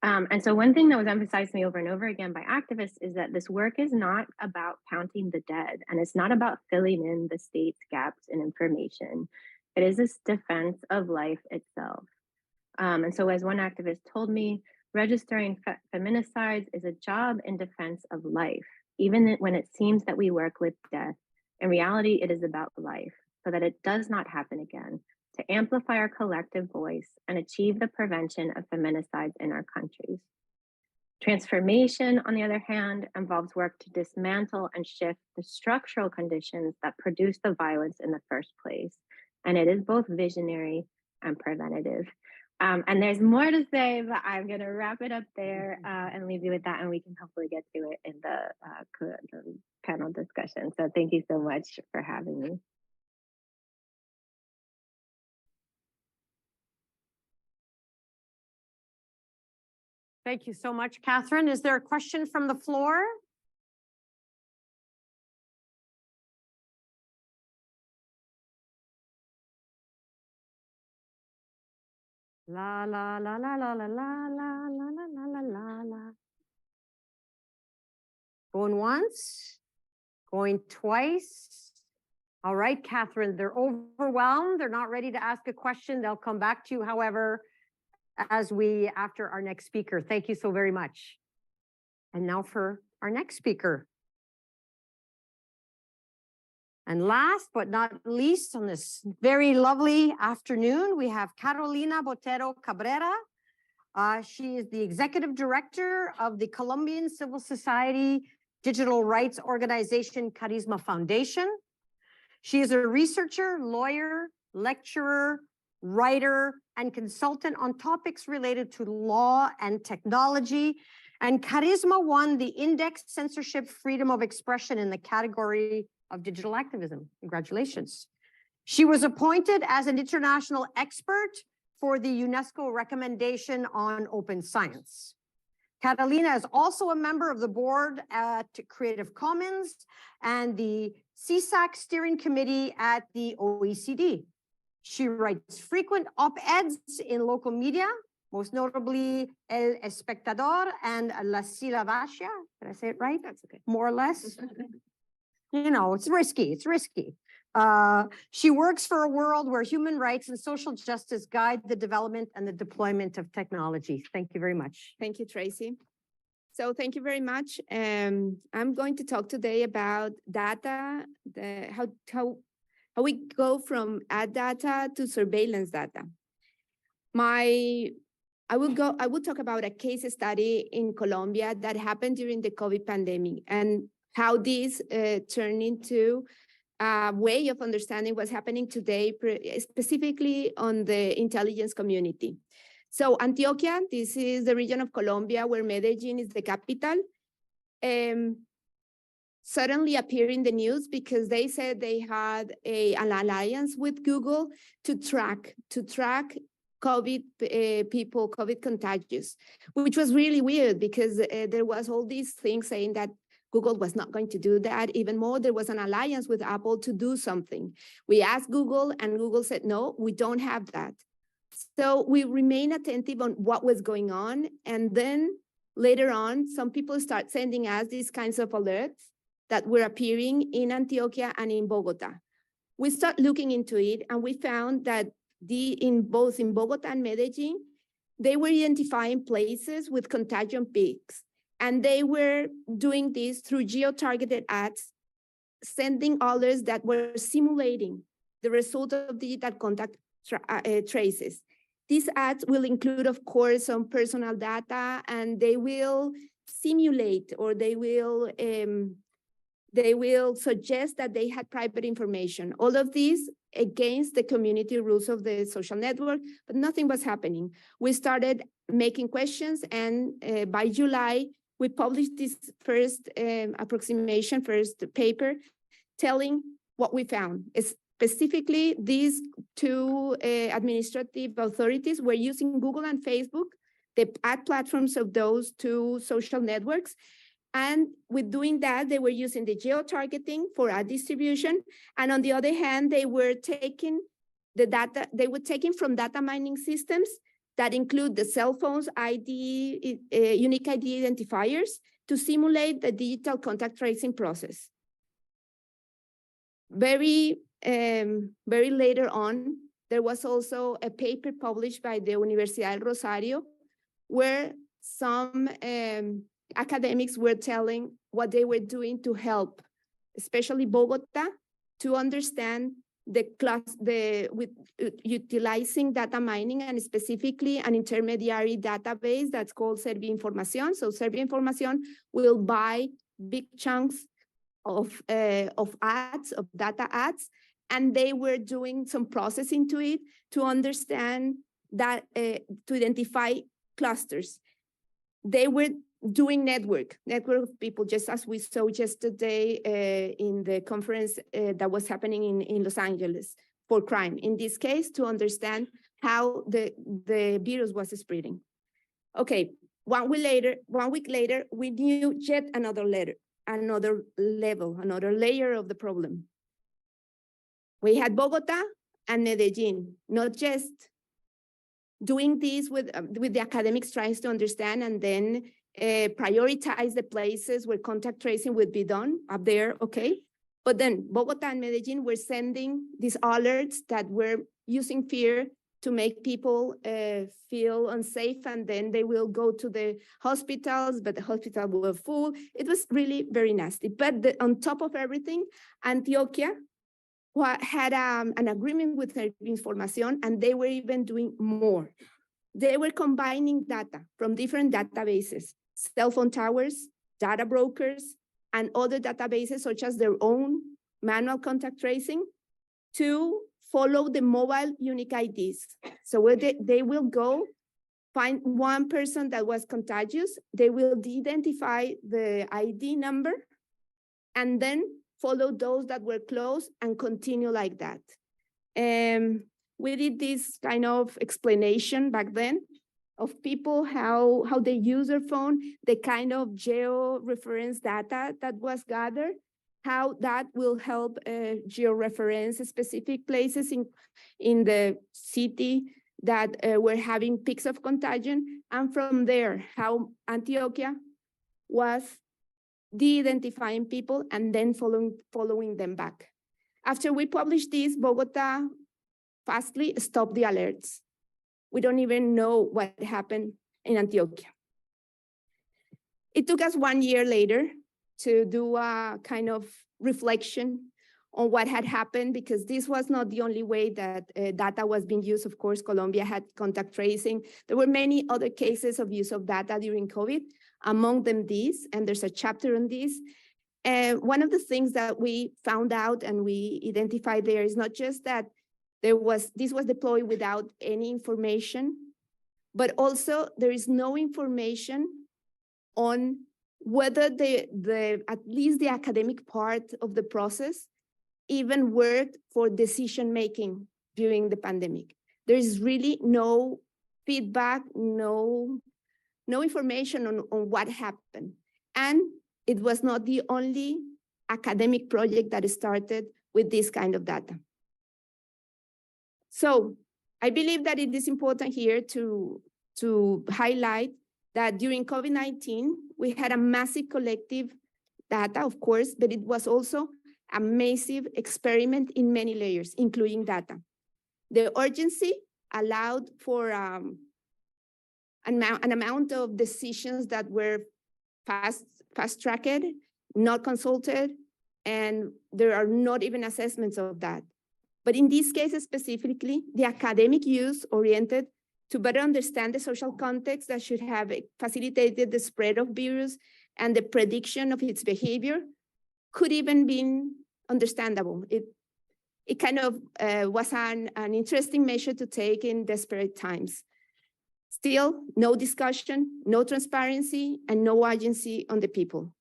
And so one thing that was emphasized to me over and over again by activists is that this work is not about counting the dead, and it's not about filling in the state's gaps in information. It is a defense of life itself. And so as one activist told me, registering feminicides is a job in defense of life, even when it seems that we work with death. In reality, it is about life, so that it does not happen again, to amplify our collective voice and achieve the prevention of feminicides in our countries. Transformation, on the other hand, involves work to dismantle and shift the structural conditions that produce the violence in the first place. And it is both visionary and preventative. And there's more to say, but I'm going to wrap it up there and leave you with that, and we can hopefully get to it in the panel discussion. So thank you so much for having me. Thank you so much, Catherine. Is there a question from the floor? La la la la la la la la la la la la la. Going once, going twice. All right, Catherine, they're overwhelmed. They're not ready to ask a question. They'll come back to you, however, after our next speaker. Thank you so very much. And now for our next speaker. And last but not least, on this very lovely afternoon, we have Carolina Botero Cabrera. She is the executive director of the Colombian civil society digital rights organization Karisma Foundation. She is a researcher, lawyer, lecturer, writer, and consultant on topics related to law and technology. And Karisma won the Index Censorship Freedom of Expression in the category of digital activism. Congratulations. She was appointed as an international expert for the UNESCO recommendation on open science. Catalina is also a member of the board at Creative Commons and the CSAC steering committee at the OECD. She writes frequent op-eds in local media, most notably El Espectador and La Silavacia. Did I say it right? That's okay. More or less. You know, it's risky. It's risky. She works for a world where human rights and social justice guide the development and the deployment of technology. Thank you very much. Thank you, Tracey. So thank you very much. I'm going to talk today about data, how we go from ad data to surveillance data. I will talk about a case study in Colombia that happened during the COVID pandemic and how this turned into a way of understanding what's happening today, specifically on the intelligence community. So Antioquia, this is the region of Colombia where Medellin is the capital, suddenly appeared in the news because they said they had an alliance with Google to track COVID people, COVID contagious, which was really weird because there was all these things saying that Google was not going to do that. Even more, there was an alliance with Apple to do something. We asked Google and Google said, no, we don't have that. So we remain attentive on what was going on. And then later on, some people start sending us these kinds of alerts that were appearing in Antioquia and in Bogota. We start looking into it and we found that both in Bogota and Medellin, they were identifying places with contagion peaks. And they were doing this through geo-targeted ads, sending alerts that were simulating the result of digital contact traces. These ads will include, of course, some personal data, and they will simulate or they will suggest that they had private information. All of these against the community rules of the social network, but nothing was happening. We started making questions, and by July, we published this first paper telling what we found. Specifically, these two administrative authorities were using Google and Facebook, the ad platforms of those two social networks. And with doing that, they were using the geo-targeting for ad distribution. And on the other hand, they were taking the data, from data mining systems that include the cell phones, unique ID identifiers to simulate the digital contact tracing process. Very later on, there was also a paper published by the Universidad del Rosario where some academics were telling what they were doing to help, especially Bogota, to understand utilizing data mining and specifically an intermediary database that's called Servia Información. So Servia Información will buy big chunks of ads, of data ads, and they were doing some processing to it to understand that, to identify clusters. They were doing network of people, just as we saw yesterday in the conference that was happening in Los Angeles for crime. In this case, to understand how the virus was spreading. Okay, 1 week later, we knew yet another layer of the problem. We had Bogota and Medellin, not just doing this with the academics trying to understand and then prioritize the places where contact tracing would be done up there, okay? But then Bogota and Medellin were sending these alerts that were using fear to make people feel unsafe, and then they will go to the hospitals, but the hospitals were full. It was really very nasty. But on top of everything, Antioquia had an agreement with Servia Información, and they were even doing more. They were combining data from different databases, cell phone towers, data brokers, and other databases such as their own manual contact tracing to follow the mobile unique IDs. So they will go find one person that was contagious, they will de-identify the ID number, and then follow those that were close and continue like that. We did this kind of explanation back then of people, how they use their phone, the kind of geo-reference data that was gathered, how that will help geo-reference specific places in the city that were having peaks of contagion. And from there, how Antioquia was de-identifying people and then following them back. After we published this, Bogota fastly stopped the alerts. We don't even know what happened in Antioquia. It took us 1 year later to do a kind of reflection on what had happened, because this was not the only way that data was being used. Of course, Colombia had contact tracing. There were many other cases of use of data during COVID, among them these, and there's a chapter on this. One of the things that we found out and we identified there is not just that this was deployed without any information, but also there is no information on whether at least the academic part of the process even worked for decision-making during the pandemic. There is really no feedback, no information on what happened. And it was not the only academic project that started with this kind of data. So I believe that it is important here to highlight that during COVID-19, we had a massive collective data, of course, but it was also a massive experiment in many layers, including data. The urgency allowed for an amount of decisions that were fast-tracked, not consulted, and there are not even assessments of that. But in this case specifically, the academic use oriented to better understand the social context that should have facilitated the spread of virus and the prediction of its behavior could even be understandable. It kind of was an interesting measure to take in desperate times. Still, no discussion, no transparency, and no agency on the people.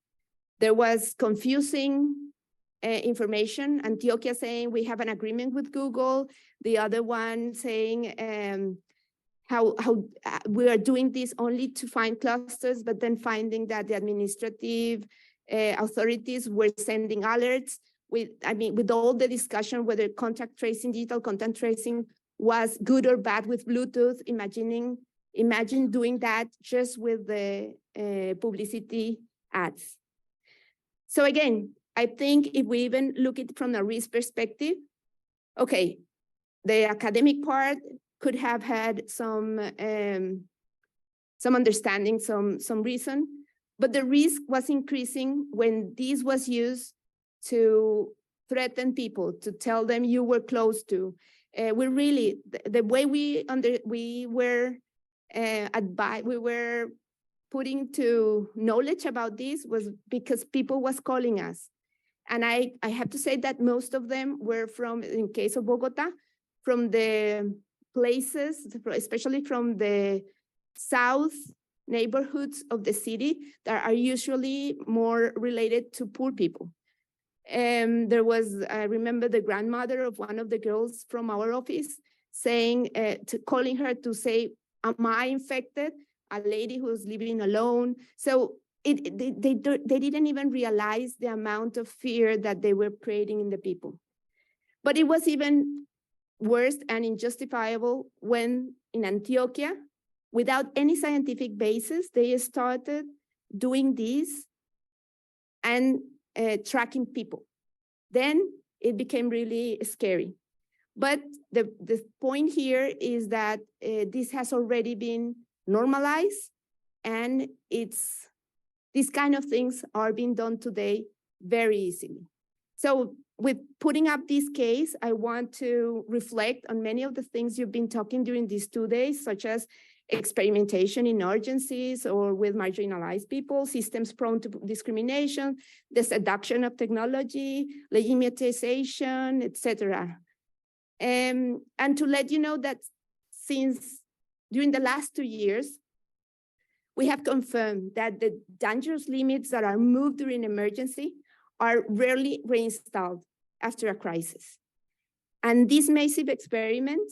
There was confusing information. Antioquia saying we have an agreement with Google, the other one saying how we are doing this only to find clusters, but then finding that the administrative authorities were sending alerts with all the discussion whether contact tracing, digital contact tracing was good or bad with Bluetooth. Imagine doing that just with the publicity ads. So again, I think if we even look at it from a risk perspective, okay, the academic part could have had some understanding, some reason, but the risk was increasing when this was used to threaten people, to tell them you were close to. We really, the way we were putting to knowledge about this was because people was calling us. And I have to say that most of them were from, in case of Bogota, from the places, especially from the south neighborhoods of the city that are usually more related to poor people. There was, I remember the grandmother of one of the girls from our office saying, calling her to say, am I infected? A lady who's living alone. So they didn't even realize the amount of fear that they were creating in the people. But it was even worse and injustifiable when in Antioquia, without any scientific basis, they started doing this and tracking people. Then it became really scary. But the point here is that this has already been normalized, and these kind of things are being done today very easily. So with putting up this case, I want to reflect on many of the things you've been talking during these 2 days, such as experimentation in urgencies or with marginalized people, systems prone to discrimination, the seduction of technology, legitimization, etc. And to let you know that since during the last 2 years, we have confirmed that the dangerous limits that are moved during emergency are rarely reinstalled after a crisis. And this massive experiment,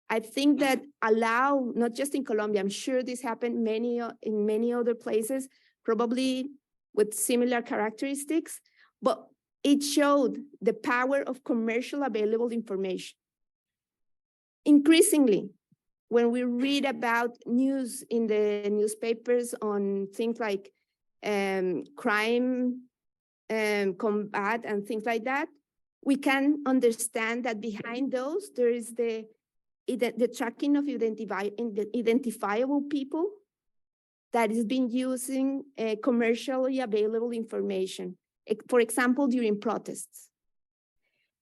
I think that allow, not just in Colombia, I'm sure this happened in many other places, probably with similar characteristics, but it showed the power of commercial available information. Increasingly, when we read about news in the newspapers on things like crime combat and things like that, we can understand that behind those, there is the tracking of identifiable people that has been using commercially available information, for example, during protests.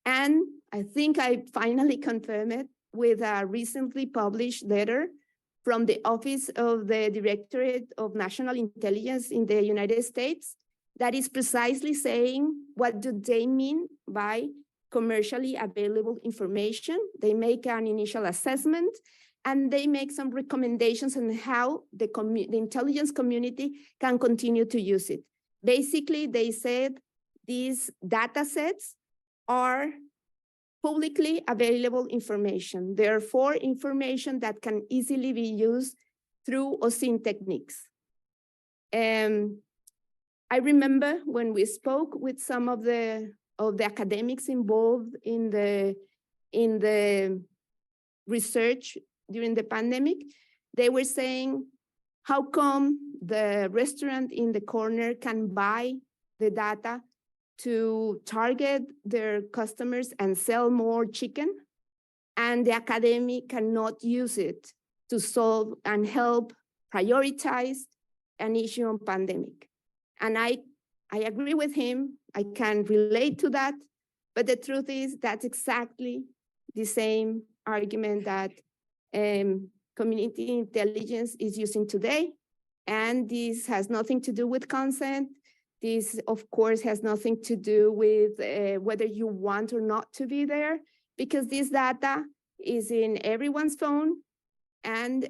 And I think I finally confirmed it with a recently published letter from the Office of the Directorate of National Intelligence in the United States that is precisely saying what do they mean by commercially available information. They make an initial assessment and they make some recommendations on how the intelligence community can continue to use it. Basically, they said these data sets are publicly available information, therefore information that can easily be used through OSINT techniques. I remember when we spoke with some of the academics involved in the research during the pandemic, they were saying, how come the restaurant in the corner can buy the data to target their customers and sell more chicken, and the academic cannot use it to solve and help prioritize an issue on pandemic? And I agree with him. I can relate to that. But the truth is that's exactly the same argument that community intelligence is using today. And this has nothing to do with consent. This, of course, has nothing to do with whether you want or not to be there, because this data is in everyone's phone and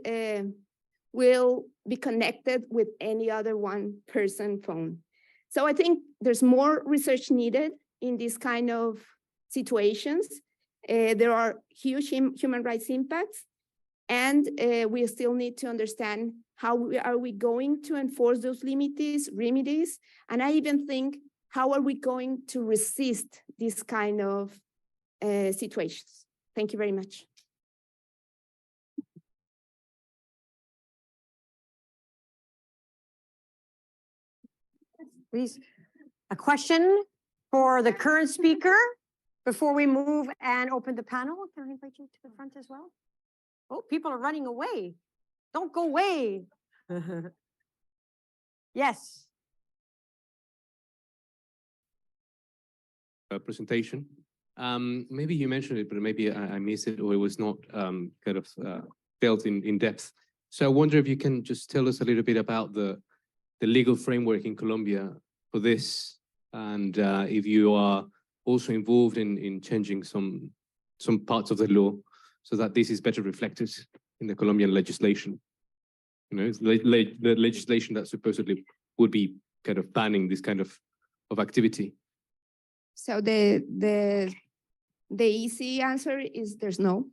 will be connected with any other one person phone. So I think there's more research needed in these kind of situations. There are huge human rights impacts, and we still need to understand how are we going to enforce those remedies, and I even think, how are we going to resist this kind of situations? Thank you very much. Please, a question for the current speaker before we move and open the panel. Can I invite you to the front as well? Oh, people are running away. Don't go away. Yes. Presentation. Maybe you mentioned it, but maybe I missed it, or it was not dealt in depth. So I wonder if you can just tell us a little bit about the legal framework in Colombia for this, and if you are also involved in changing some parts of the law so that this is better reflected in the Colombian legislation. You know, the legislation that supposedly would be kind of banning this kind of activity. So the easy answer is there's no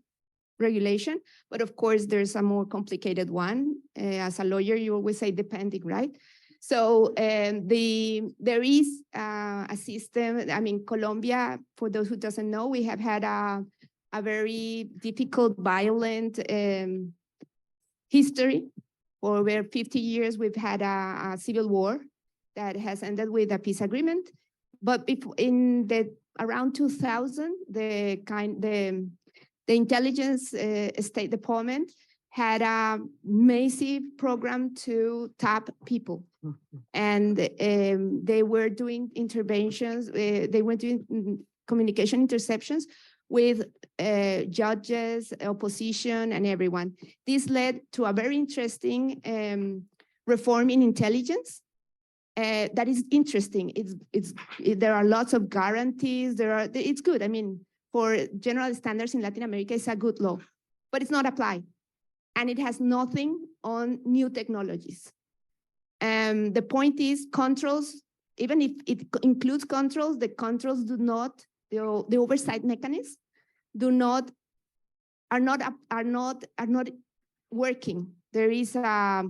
regulation, but of course there's a more complicated one. As a lawyer, you always say depending, right? So there is a system. I mean, Colombia, for those who doesn't know, we have had a very difficult, violent history. For over 50 years, we've had a civil war that has ended with a peace agreement. But in around 2000, the intelligence State Department had a massive program to tap people. And they were doing interventions, they were doing communication interceptions with judges, opposition, and everyone. This led to a very interesting reform in intelligence. That is interesting. There are lots of guarantees. It's good. I mean, for general standards in Latin America, it's a good law, but it's not applied. And it has nothing on new technologies. The point is controls, even if it includes controls, the controls do not, the oversight mechanisms are not working. There is a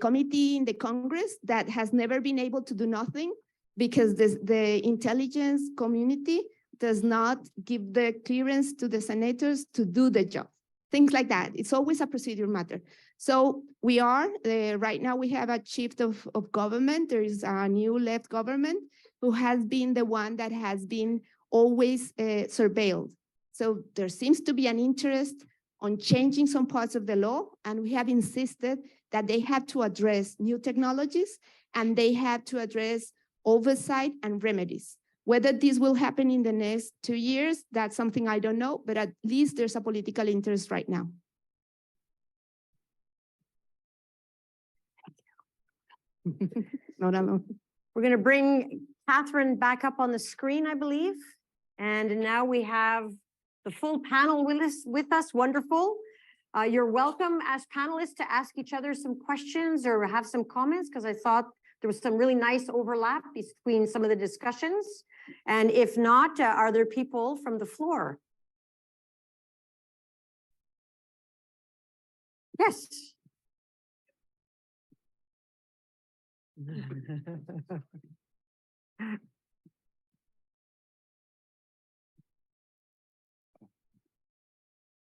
committee in the Congress that has never been able to do nothing because the intelligence community does not give the clearance to the senators to do the job. Things like that. It's always a procedure matter. So we are, right now we have a shift of government. There is a new left government who has been the one that has been always surveilled. So there seems to be an interest on changing some parts of the law, and we have insisted that they have to address new technologies and they have to address oversight and remedies. Whether this will happen in the next 2 years, that's something I don't know, but at least there's a political interest right now. Not alone. We're going to bring Catherine back up on the screen, I believe. And now we have the full panel with us. Wonderful. You're welcome as panelists to ask each other some questions or have some comments, because I thought there was some really nice overlap between some of the discussions. And if not, are there people from the floor? Yes.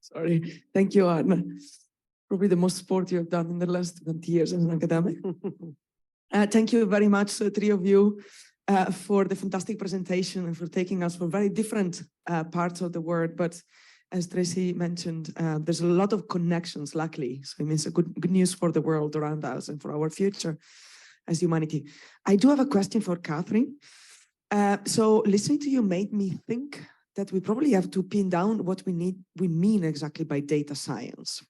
Sorry, thank you, Anna. Probably the most sport you have done in the last 20 years as an academic. Thank you very much, three of you, for the fantastic presentation and for taking us for very different parts of the world. But as Tracey mentioned, there's a lot of connections, luckily. So it means a good news for the world around us and for our future as humanity. I do have a question for Catherine. So listening to you made me think that we probably have to pin down what we mean exactly by data science.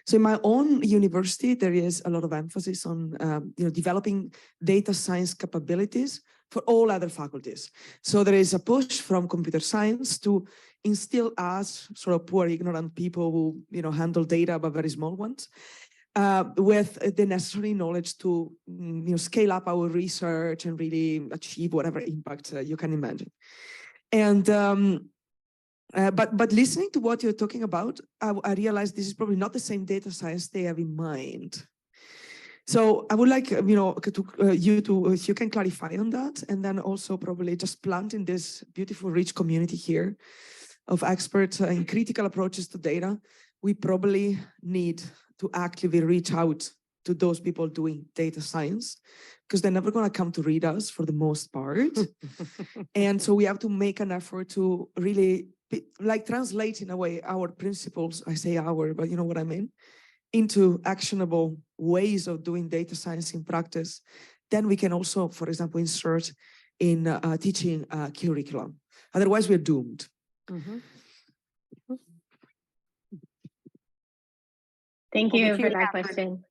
So in my own university, there is a lot of emphasis on developing data science capabilities for all other faculties. So there is a push from computer science to instill us, sort of poor, ignorant people who handle data, but very small ones, with the necessary knowledge to scale up our research and really achieve whatever impact you can imagine. And but listening to what you're talking about, I realized this is probably not the same data science they have in mind. So I would like you to, if you can clarify on that, and then also probably just planting this beautiful, rich community here of experts in critical approaches to data. We probably need to actively reach out to those people doing data science, because they're never going to come to read us for the most part. And so we have to make an effort to really translate in a way our principles, I say our, but you know what I mean, into actionable ways of doing data science in practice. Then we can also, for example, insert in teaching curriculum. Otherwise, we're doomed. Mm-hmm. Thank you for that question.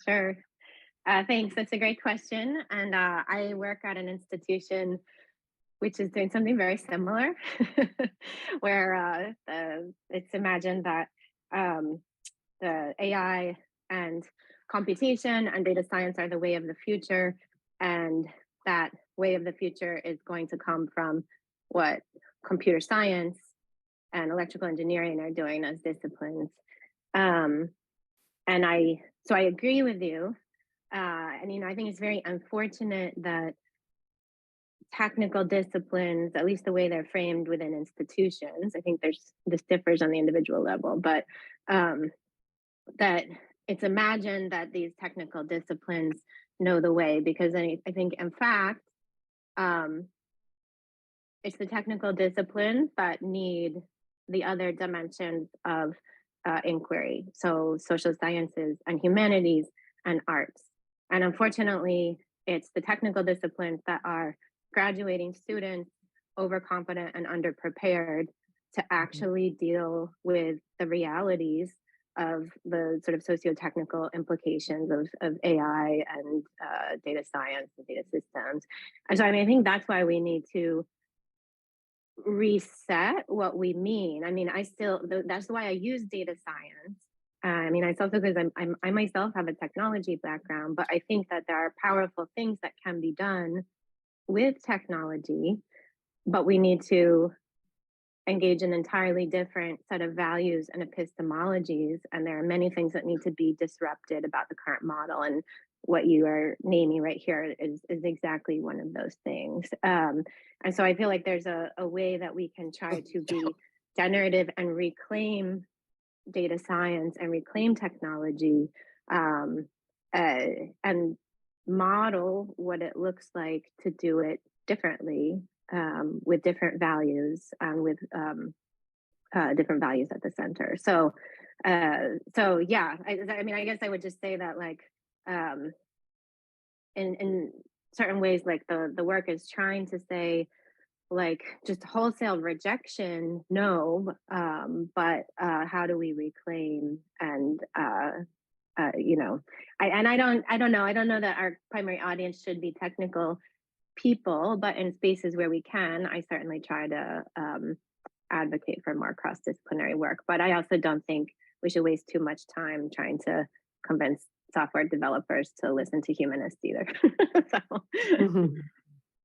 Sure. Thanks. That's a great question. And I work at an institution which is doing something very similar, where it's imagined that the AI and computation and data science are the way of the future. And that way of the future is going to come from what computer science and electrical engineering are doing as disciplines. So I agree with you. And I think it's very unfortunate that technical disciplines, at least the way they're framed within institutions, I think this differs on the individual level, but that it's imagined that these technical disciplines know the way, because I think in fact, it's the technical disciplines that need the other dimensions of inquiry. So social sciences and humanities and arts. And unfortunately, it's the technical disciplines that are graduating students overconfident and underprepared to actually deal with the realities of the sort of socio-technical implications of AI and data science and data systems. And so I think that's why we need to reset what we mean. That's why I use data science. It's also because I myself have a technology background, but I think that there are powerful things that can be done with technology, but we need to engage an entirely different set of values and epistemologies. And there are many things that need to be disrupted about the current model. And what you are naming right here is exactly one of those things. And so I feel like there's a way that we can try to be generative and reclaim data science and reclaim technology and model what it looks like to do it differently with different values and with different values at the center. So So yeah, I mean, I guess I would just say that like, in certain ways, like the work is trying to say like just wholesale rejection, no, but how do we reclaim and you know, I don't know that our primary audience should be technical people, but in spaces where we can, I certainly try to advocate for more cross-disciplinary work. But I also don't think we should waste too much time trying to convince software developers to listen to humanists either. So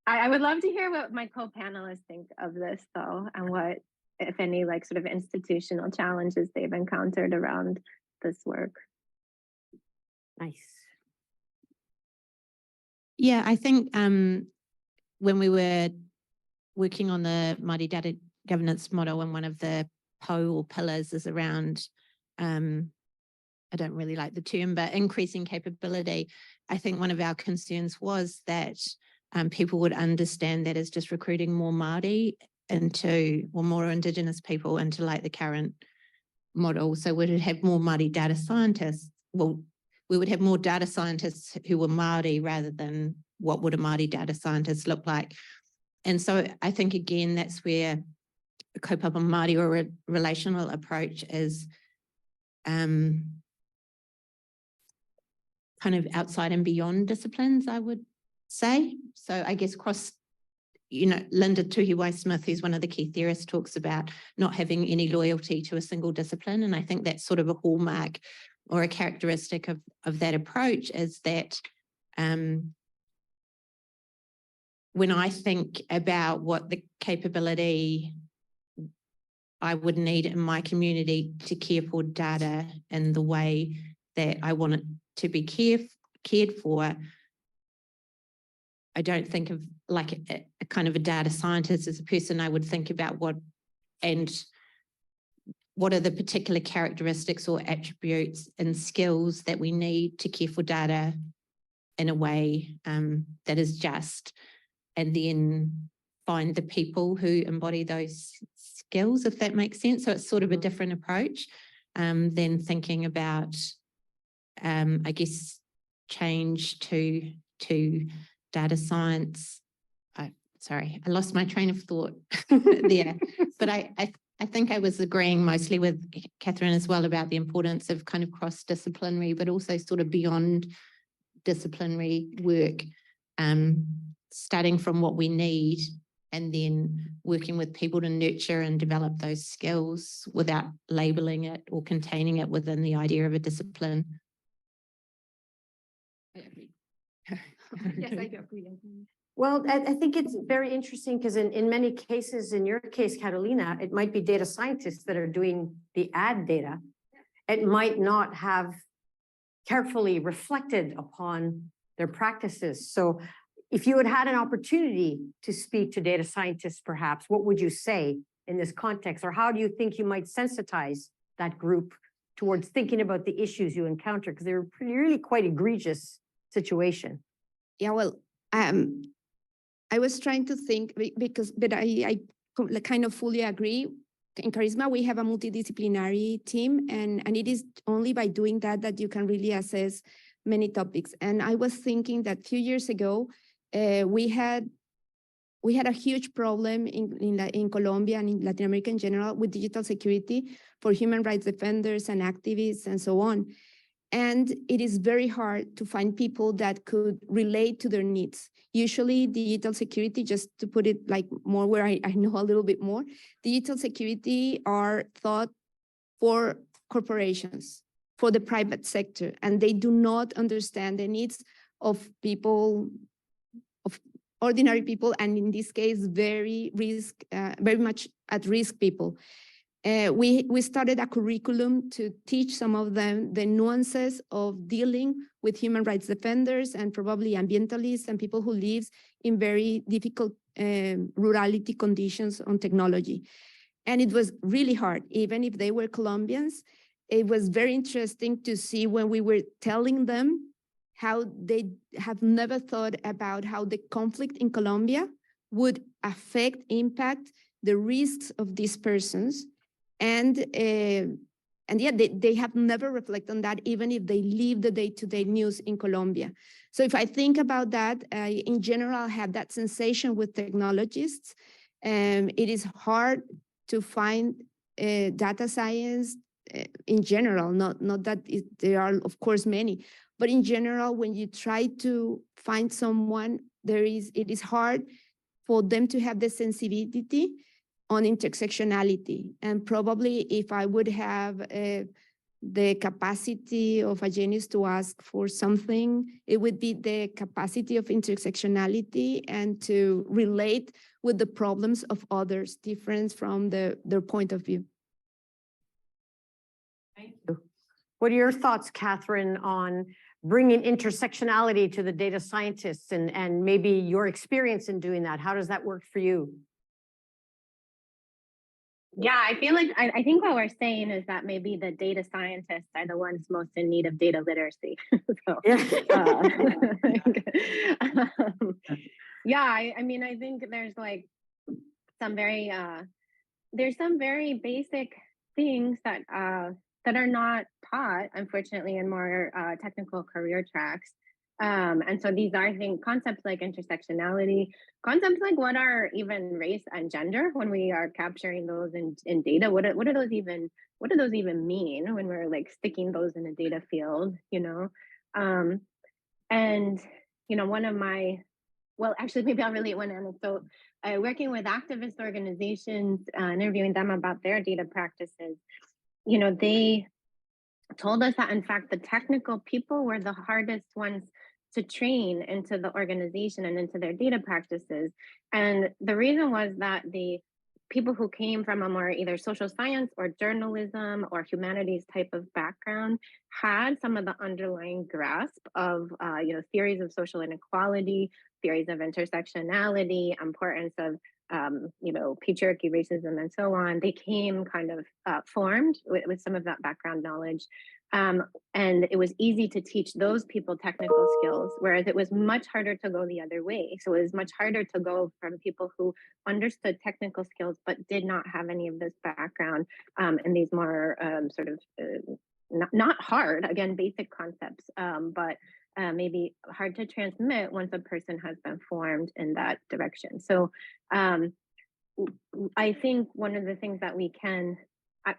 I would love to hear what my co-panelists think of this though, and what, if any, like sort of institutional challenges they've encountered around this work. Nice. Yeah, I think when we were working on the Māori data governance model, and one of the or pillars is around, I don't really like the term, but increasing capability. I think one of our concerns was that people would understand that as just recruiting more Māori into, or more Indigenous people into like the current model. So we would have more Māori data scientists. Well, we would have more data scientists who were Māori rather than what would a Māori data scientist look like. And so I think, again, that's where a kaupapa Māori or a relational approach is kind of outside and beyond disciplines, I would say. So I guess Linda Tuhiwai-Smith, who's one of the key theorists, talks about not having any loyalty to a single discipline. And I think that's sort of a hallmark or a characteristic of that approach, is that when I think about what the capability I would need in my community to care for data in the way that I want it to be cared for, I don't think of like a kind of a data scientist as a person. I would think about what are the particular characteristics or attributes and skills that we need to care for data in a way that is just, and then find the people who embody those skills, if that makes sense. So it's sort of a different approach than thinking about, I guess, change to data science. Sorry, I lost my train of thought there. But I think I was agreeing mostly with Catherine as well about the importance of kind of cross-disciplinary, but also sort of beyond disciplinary work, starting from what we need and then working with people to nurture and develop those skills without labeling it or containing it within the idea of a discipline. Yes, I agree. Well, I think it's very interesting because in many cases, in your case, Catalina, it might be data scientists that are doing the ad data. It might not have carefully reflected upon their practices. So if you had an opportunity to speak to data scientists, perhaps, what would you say in this context? Or how do you think you might sensitize that group towards thinking about the issues you encounter? Because they're really quite egregious situation. Yeah, well, I was trying to think but I kind of fully agree. In Karisma, we have a multidisciplinary team, and it is only by doing that you can really assess many topics. And I was thinking that a few years ago, we had a huge problem in Colombia and in Latin America in general with digital security for human rights defenders and activists and so on. And it is very hard to find people that could relate to their needs. Usually digital security, just to put it like more where I know a little bit more, digital security are thought for corporations, for the private sector, and they do not understand the needs of people, of ordinary people, and in this case, very much at risk people. We started a curriculum to teach some of them the nuances of dealing with human rights defenders and probably ambientalists and people who live in very difficult rurality conditions on technology. And it was really hard, even if they were Colombians. It was very interesting to see when we were telling them how they have never thought about how the conflict in Colombia would impact the risks of these persons. And And yet they have never reflected on that, even if they live the day-to-day news in Colombia. So if I think about that, in general, I have that sensation with technologists. It is hard to find data science in general, not that there are, of course, many, but in general, when you try to find someone, it is hard for them to have the sensitivity on intersectionality. And probably if I would have the capacity of a genius to ask for something, it would be the capacity of intersectionality and to relate with the problems of others, different from their point of view. Thank you. What are your thoughts, Catherine, on bringing intersectionality to the data scientists and maybe your experience in doing that? How does that work for you? Yeah, I feel like I think what we're saying is that maybe the data scientists are the ones most in need of data literacy. So, yeah, I mean, I think there's like some very basic things that that are not taught, unfortunately, in more technical career tracks. And so these are, I think, concepts like intersectionality, concepts like what are even race and gender when we are capturing those in data. What do those even mean when we're like sticking those in a data field, you know? And you know, one of my, well, actually, maybe I'll relate one anecdote. Working with activist organizations, interviewing them about their data practices, you know, they told us that, in fact, the technical people were the hardest ones to train into the organization and into their data practices. And the reason was that the people who came from a more either social science or journalism or humanities type of background had some of the underlying grasp of you know, theories of social inequality, theories of intersectionality, importance of you know, patriarchy, racism, and so on. They came kind of formed with some of that background knowledge. And it was easy to teach those people technical skills, whereas it was much harder to go the other way. So it was much harder to go from people who understood technical skills but did not have any of this background in these more sort of not hard, again, basic concepts, but maybe hard to transmit once a person has been formed in that direction. So I think one of the things that we can,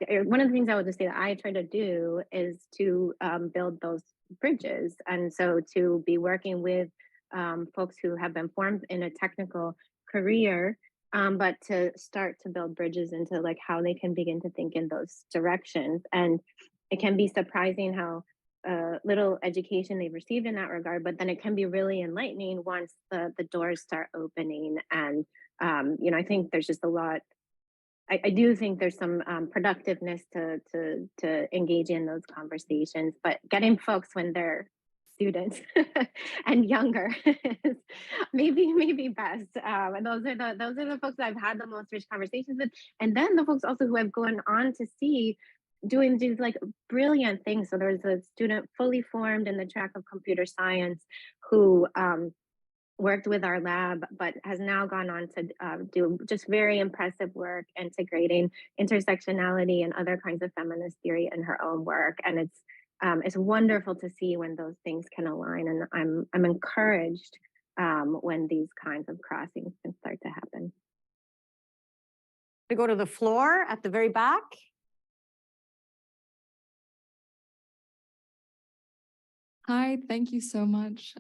one of the things I would just say that I try to do is to build those bridges. And so to be working with folks who have been formed in a technical career, but to start to build bridges into like how they can begin to think in those directions. And it can be surprising how little education they've received in that regard, but then it can be really enlightening once the doors start opening. And you know, I think there's just a lot. I do think there's some productiveness to engage in those conversations, but getting folks when they're students and younger is maybe best. And those are the folks that I've had the most rich conversations with, and then the folks also who have gone on to see doing these like brilliant things. So there's a student fully formed in the track of computer science who worked with our lab, but has now gone on to do just very impressive work integrating intersectionality and other kinds of feminist theory in her own work. And it's wonderful to see when those things can align. And I'm encouraged when these kinds of crossings can start to happen. To go to the floor at the very back. Hi, thank you so much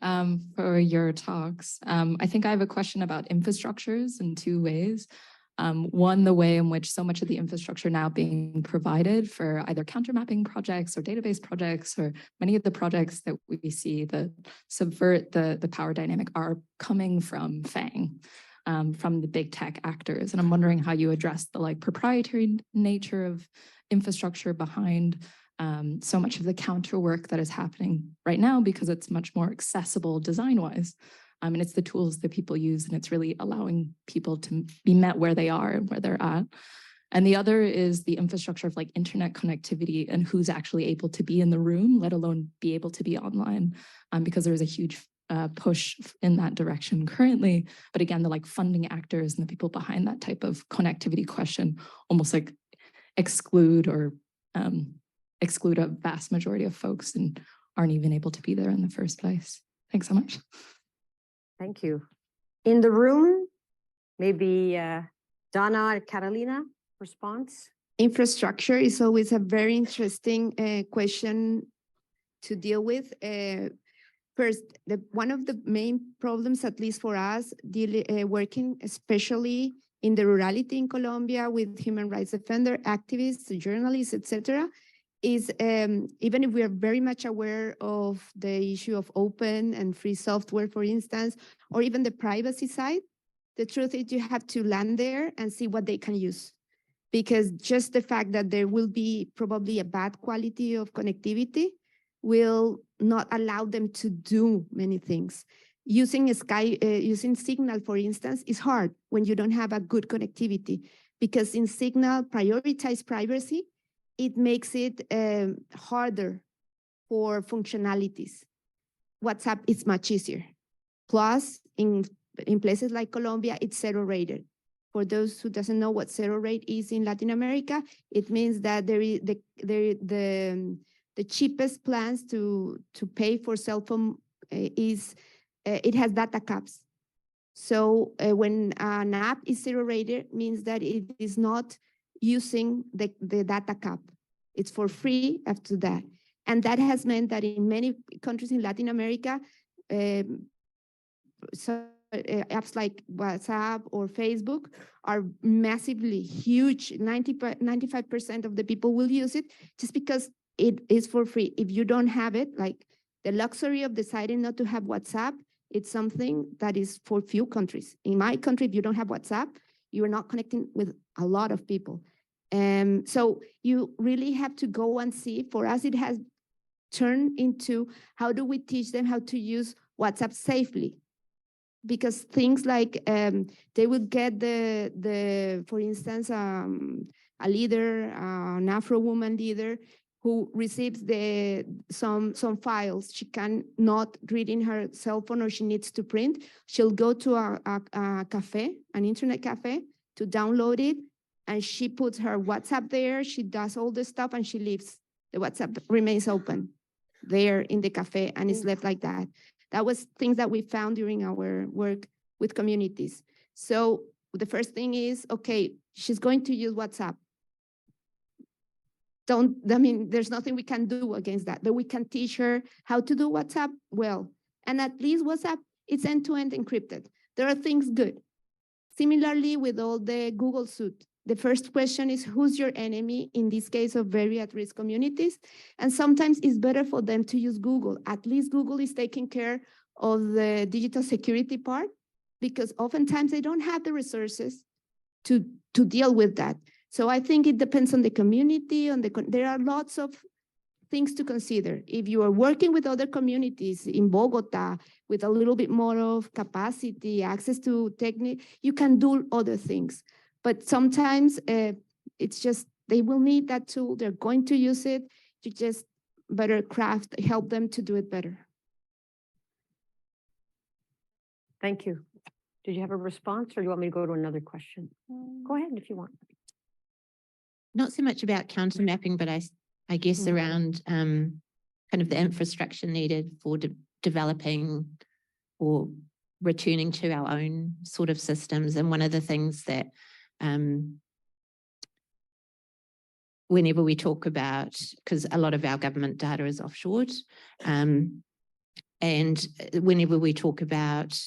for your talks. I think I have a question about infrastructures in two ways. One, the way in which so much of the infrastructure now being provided for either countermapping projects or database projects, or many of the projects that we see that subvert the power dynamic are coming from FANG, from the big tech actors. And I'm wondering how you address the like proprietary nature of infrastructure behind so much of the counter work that is happening right now, because it's much more accessible design-wise. And it's the tools that people use, and it's really allowing people to be met where they are and where they're at. And the other is the infrastructure of like internet connectivity and who's actually able to be in the room, let alone be able to be online, because there's a huge push in that direction currently. But again, the like funding actors and the people behind that type of connectivity question almost like exclude or exclude a vast majority of folks and aren't even able to be there in the first place. Thanks so much. Thank you. In the room, maybe Donna or Carolina, response? Infrastructure is always a very interesting question to deal with. First, one of the main problems, at least for us, working especially in the rurality in Colombia with human rights defender, activists, journalists, etc., is even if we are very much aware of the issue of open and free software, for instance, or even the privacy side, the truth is you have to land there and see what they can use. Because just the fact that there will be probably a bad quality of connectivity will not allow them to do many things. Using Signal, for instance, is hard when you don't have a good connectivity, because in Signal, prioritize privacy, it makes it harder for functionalities. WhatsApp is much easier. Plus, in places like Colombia, it's zero rated. For those who doesn't know what zero rate is in Latin America, it means that the cheapest plans to pay for cell phone is it has data caps. So when an app is zero rated, means that it is not using the data cap. It's for free after that. And that has meant that in many countries in Latin America, apps like WhatsApp or Facebook are massively huge. 95% of the people will use it just because it is for free. If you don't have it, like the luxury of deciding not to have WhatsApp, it's something that is for few countries. In my country, if you don't have WhatsApp, you are not connecting with a lot of people. So you really have to go and see. For us, it has turned into how do we teach them how to use WhatsApp safely? Because things like they will get for instance, a leader, an Afro woman leader who receives some files she can not read in her cell phone or she needs to print. She'll go to a cafe, an internet cafe, to download it, and she puts her WhatsApp there. She does all the stuff and she leaves. The WhatsApp remains open there in the cafe and it's left like that. That was things that we found during our work with communities. So the first thing is, okay, she's going to use WhatsApp. There's nothing we can do against that, but we can teach her how to do WhatsApp well. And at least WhatsApp, it's end-to-end encrypted. There are things good. Similarly, with all the Google suite, the first question is, who's your enemy in this case of very at-risk communities? And sometimes it's better for them to use Google. At least Google is taking care of the digital security part, because oftentimes they don't have the resources to deal with that. So I think it depends on the community. There are lots of things to consider. If you are working with other communities in Bogota with a little bit more of capacity, access to technique, you can do other things. But sometimes it's just, they will need that tool. They're going to use it. You just better help them to do it better. Thank you. Did you have a response or do you want me to go to another question? Go ahead if you want. Not so much about counter mapping, but I guess around kind of the infrastructure needed for developing or returning to our own sort of systems. And one of the things that whenever we talk about, because a lot of our government data is offshored, and whenever we talk about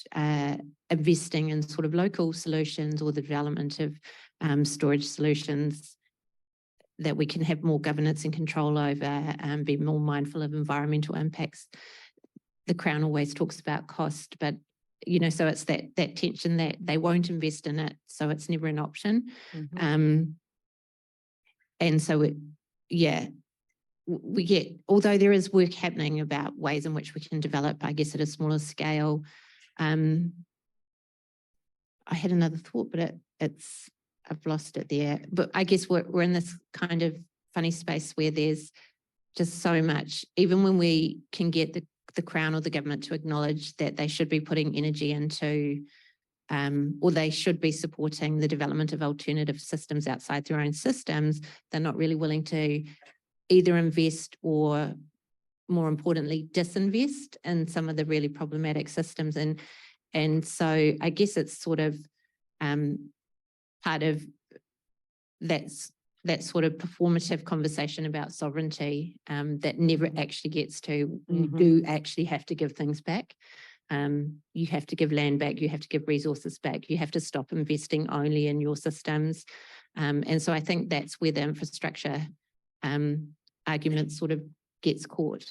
investing in sort of local solutions or the development of storage solutions that we can have more governance and control over and be more mindful of environmental impacts, the Crown always talks about cost, but so it's that tension that they won't invest in it, so it's never an option. And so we get, although there is work happening about ways in which we can develop, I guess, at a smaller scale. I had another thought, but I've lost it there. But I guess we're in this kind of funny space where there's just so much, even when we can get the Crown or the government to acknowledge that they should be putting energy into or they should be supporting the development of alternative systems outside their own systems, they're not really willing to either invest or, more importantly, disinvest in some of the really problematic systems. And so I guess it's sort of part of that sort of performative conversation about sovereignty that never actually gets to, you do actually have to give things back. You have to give land back, you have to give resources back, you have to stop investing only in your systems. And so I think that's where the infrastructure argument sort of gets caught.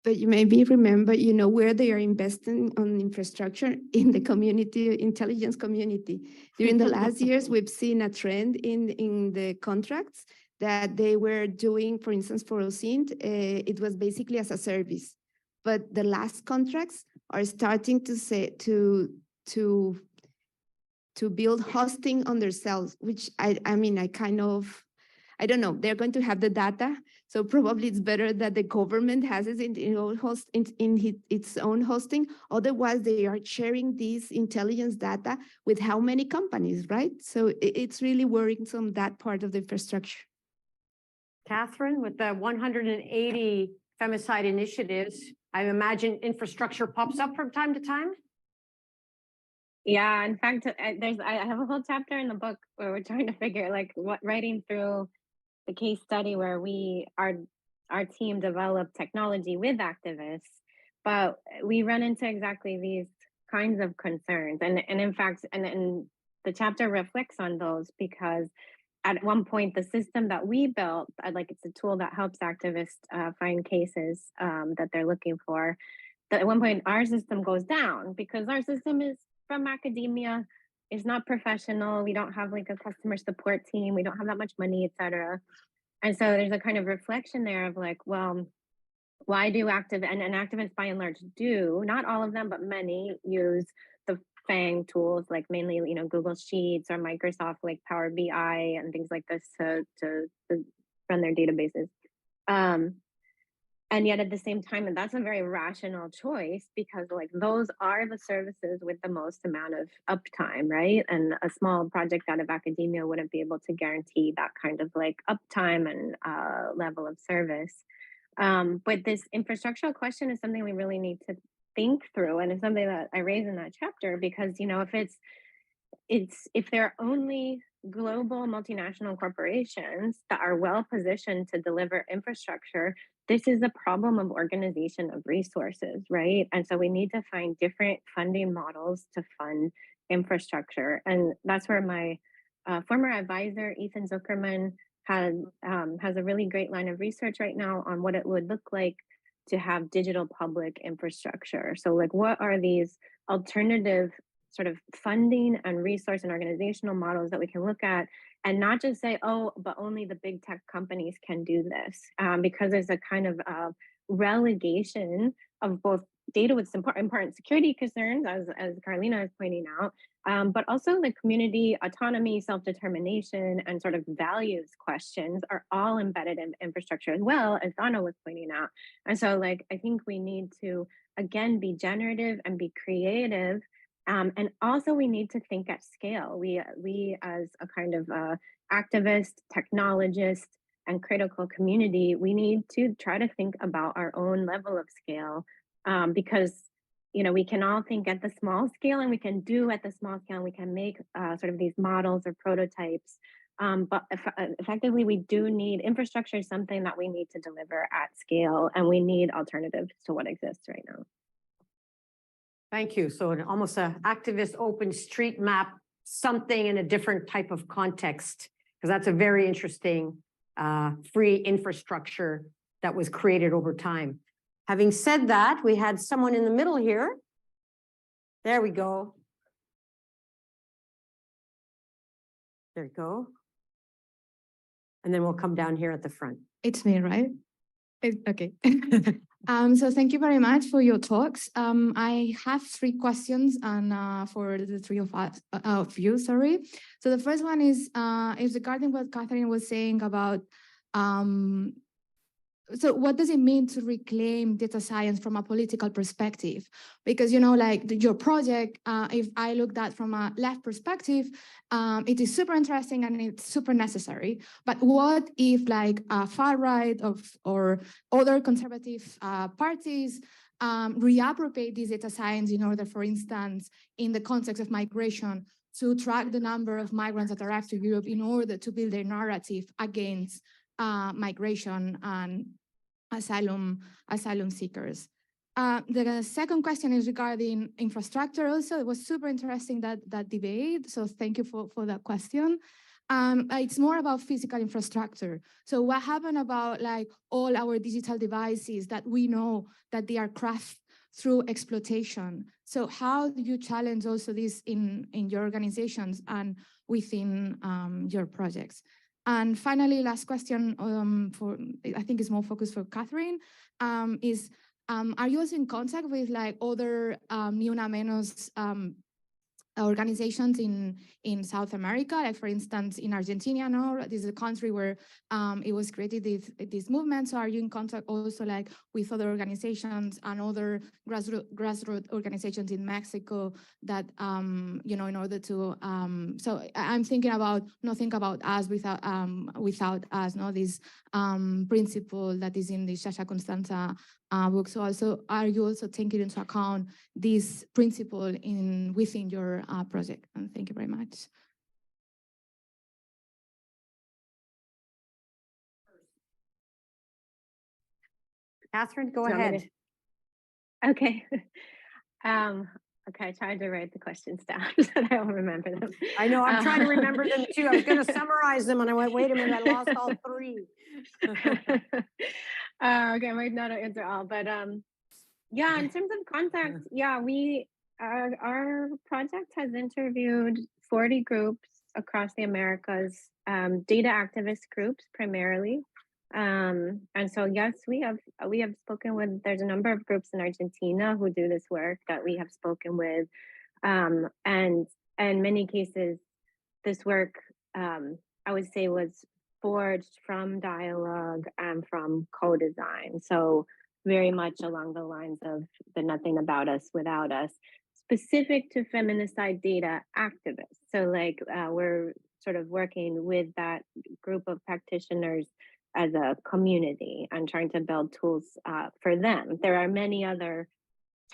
But you maybe remember, where they are investing on infrastructure in the community, intelligence community. During the last years, we've seen a trend in the contracts that they were doing, for instance, for OSINT, it was basically as a service. But the last contracts are starting to say to build hosting on themselves, which I mean, I don't know, they're going to have the data. So probably it's better that the government has it in its own hosting. Otherwise, they are sharing this intelligence data with how many companies, right? So it's really worrisome, that part of the infrastructure. Catherine, with the 180 femicide initiatives, I imagine infrastructure pops up from time to time? Yeah, in fact, I have a whole chapter in the book where we're trying to figure writing through the case study where our team developed technology with activists, but we run into exactly these kinds of concerns. And in fact, and the chapter reflects on those, because at one point, the system that we built, it's a tool that helps activists find cases that they're looking for. That at one point, our system goes down because our system is from academia. It's not professional. We don't have a customer support team. We don't have that much money, et cetera. And so there's a kind of reflection there of well, why do activists by and large do, not all of them, but many use the FANG tools, mainly, Google Sheets or Microsoft, Power BI and things like this to run their databases. And yet at the same time, and that's a very rational choice, because those are the services with the most amount of uptime, right? And a small project out of academia wouldn't be able to guarantee that kind of uptime and level of service. But this infrastructural question is something we really need to think through, and it's something that I raise in that chapter, because if there are only global multinational corporations that are well positioned to deliver infrastructure, this is a problem of organization of resources, right? And so we need to find different funding models to fund infrastructure. And that's where my former advisor, Ethan Zuckerman, has a really great line of research right now on what it would look like to have digital public infrastructure. So what are these alternative sort of funding and resource and organizational models that we can look at, and not just say, oh, but only the big tech companies can do this, because there's a kind of relegation of both data with some important security concerns, as Carolina is pointing out, but also the community autonomy, self-determination, and sort of values questions are all embedded in infrastructure as well, as Donna was pointing out. And so I think we need to, again, be generative and be creative. And also we need to think at scale. We as a kind of activist, technologist, and critical community, we need to try to think about our own level of scale, because we can all think at the small scale, and we can do at the small scale, and we can make sort of these models or prototypes. But effectively, we do need infrastructure, is something that we need to deliver at scale, and we need alternatives to what exists right now. Thank you. So almost an activist open street map, something in a different type of context, because that's a very interesting free infrastructure that was created over time. Having said that, we had someone in the middle here. There we go. There we go. And then we'll come down here at the front. It's me, right? Okay. So thank you very much for your talks. I have 3 questions and for the 3 of you, sorry. So the first one is regarding what Catherine was saying about so what does it mean to reclaim data science from a political perspective? Because, you know, like your project, if I looked at from a left perspective, it is super interesting and it's super necessary. But what if like far right or other conservative parties reappropriate this data science in order, for instance, in the context of migration, to track the number of migrants that arrive to Europe in order to build their narrative against migration and asylum seekers. The second question is regarding infrastructure also. It was super interesting, that debate. So thank you for that question. It's more about physical infrastructure. So what happened about like all our digital devices that we know that they are crafted through exploitation? So how do you challenge also this in your organizations and within your projects? And finally, last question I think is more focused for Catherine, is are you also in contact with like other Ni Una Menos organizations in South America, like for instance in Argentina? No, this is a country where it was created this movement. So are you in contact also like with other organizations and other grassroots organizations in Mexico that you know, in order to so I'm thinking about not think about us without us, no, this principle that is in the Shasha Constanza book. So also, are you also taking into account this principle within your project? And thank you very much. Catherine, go Do you want me ahead. Okay. Okay, I tried to write the questions down so that I will remember them. I know, I'm trying to remember them too. I was going to summarize them and I went, wait a minute, I lost all three. Okay, I might not answer all, but yeah, in terms of context, yeah, our project has interviewed 40 groups across the Americas, data activist groups primarily. And so yes, we have spoken with, there's a number of groups in Argentina who do this work that we have spoken with. And in many cases, this work, I would say, was forged from dialogue and from co-design. So very much along the lines of the nothing about us without us, specific to feminicide data activists. So like we're sort of working with that group of practitioners as a community and trying to build tools for them. There are many other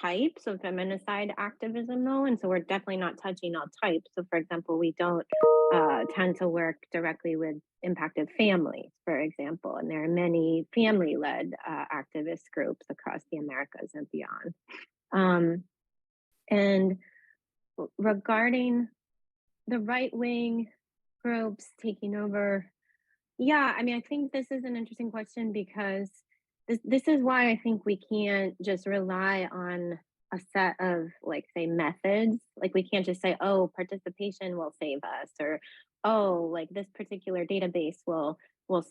types of feminicide activism though, and so we're definitely not touching all types. So for example, we don't tend to work directly with impacted families, for example, and there are many family-led activist groups across the Americas and beyond. And regarding the right-wing groups taking over, yeah, I mean, I think this is an interesting question because this is why I think we can't just rely on a set of, like, say, methods. Like, we can't just say, oh, participation will save us, or oh, like this particular database will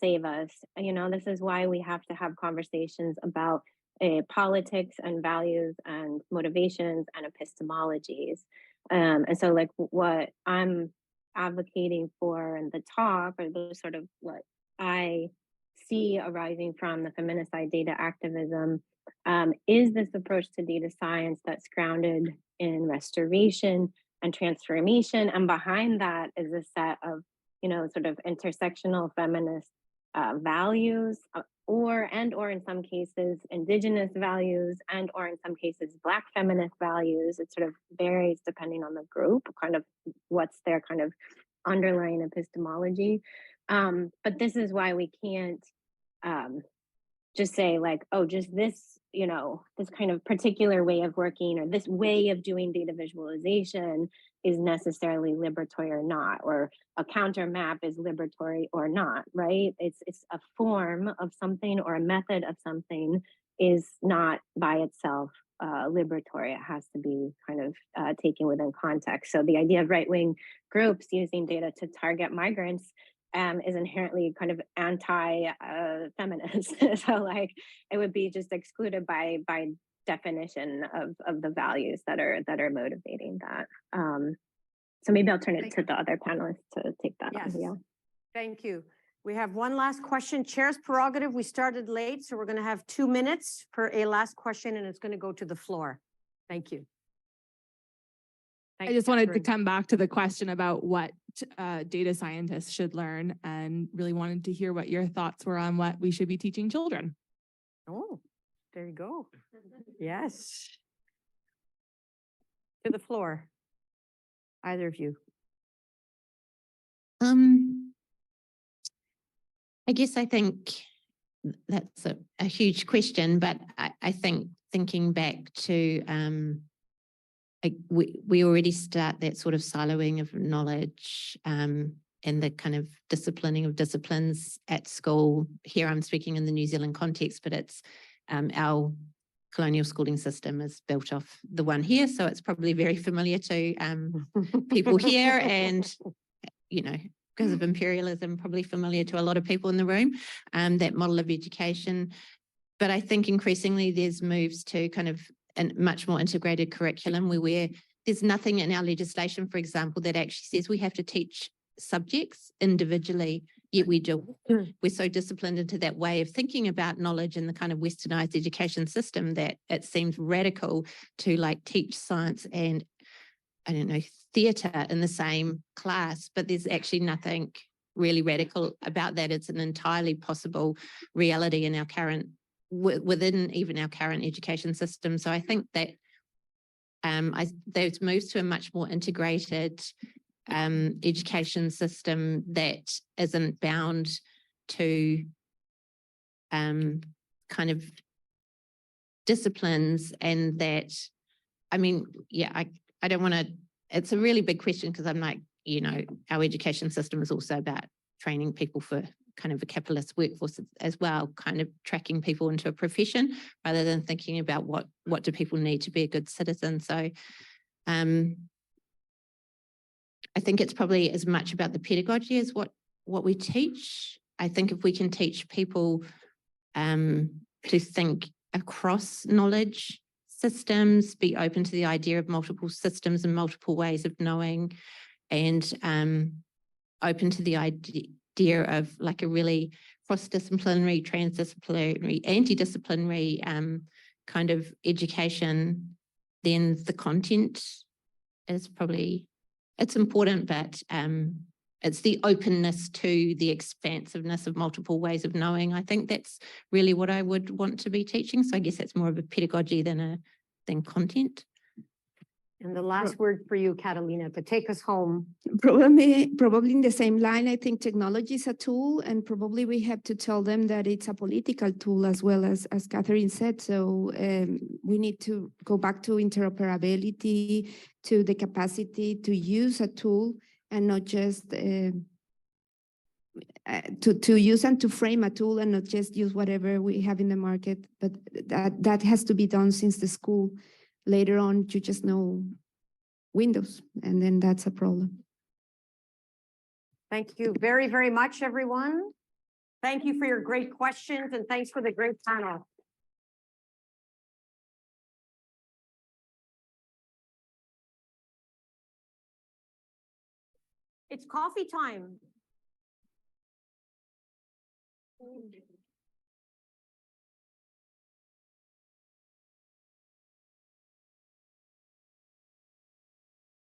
save us. You know, this is why we have to have conversations about politics and values and motivations and epistemologies. And so, like, what I'm advocating for in the talk, or the sort of what I see arising from the feminicide data activism, is this approach to data science that's grounded in restoration and transformation. And behind that is a set of, you know, sort of intersectional feminist values, or in some cases, indigenous values, or in some cases, Black feminist values. It sort of varies depending on the group, kind of what's their kind of underlying epistemology. But this is why we can't just say like, oh, just this, you know, this kind of particular way of working or this way of doing data visualization is necessarily liberatory or not, or a counter map is liberatory or not, right? It's a form of something or a method of something is not by itself liberatory. It has to be kind of taken within context. So the idea of right-wing groups using data to target migrants is inherently kind of anti-feminist. So like it would be just excluded by definition of the values that are motivating that. So maybe I'll turn it to the other panelists to take that on. Yes. Yeah. Thank you. We have one last question. Chair's prerogative. We started late, so we're going to have 2 minutes for a last question, and it's going to go to the floor. Thank you. I just wanted to come back to the question about what data scientists should learn, and really wanted to hear what your thoughts were on what we should be teaching children. Oh, there you go. Yes. To the floor. Either of you. I guess I think that's a huge question, but I think thinking back to we already start that sort of siloing of knowledge and the kind of disciplining of disciplines at school. Here I'm speaking in the New Zealand context, but it's our colonial schooling system is built off the one here, so it's probably very familiar to people here, and because of imperialism, probably familiar to a lot of people in the room, that model of education. But I think increasingly there's moves to kind of a much more integrated curriculum where there's nothing in our legislation, for example, that actually says we have to teach subjects individually, yet we do. We're so disciplined into that way of thinking about knowledge in the kind of westernized education system that it seems radical to like teach science and, I don't know, theatre in the same class, but there's actually nothing really radical about that. It's an entirely possible reality in our current, within even our current education system. So I think that those moves to a much more integrated education system that isn't bound to kind of disciplines, and that, I mean, yeah, I don't want to, it's a really big question because I'm like, our education system is also about training people for kind of a capitalist workforce as well, kind of tracking people into a profession rather than thinking about what do people need to be a good citizen. So I think it's probably as much about the pedagogy as what we teach. I think if we can teach people to think across knowledge systems, be open to the idea of multiple systems and multiple ways of knowing, and open to the idea of like a really cross-disciplinary, transdisciplinary, anti-disciplinary kind of education, then the content is probably, it's important, but it's the openness to the expansiveness of multiple ways of knowing. I think that's really what I would want to be teaching. So I guess that's more of a pedagogy than content. And the last word for you, Catalina, to take us home. Probably in the same line, I think technology is a tool, and probably we have to tell them that it's a political tool as well, as Catherine said. So we need to go back to interoperability, to the capacity to use a tool and not just to use and to frame a tool and not just use whatever we have in the market. But that has to be done since the school. Later on, you just know Windows, and then that's a problem. Thank you very, very much, everyone. Thank you for your great questions, and thanks for the great panel. It's coffee time.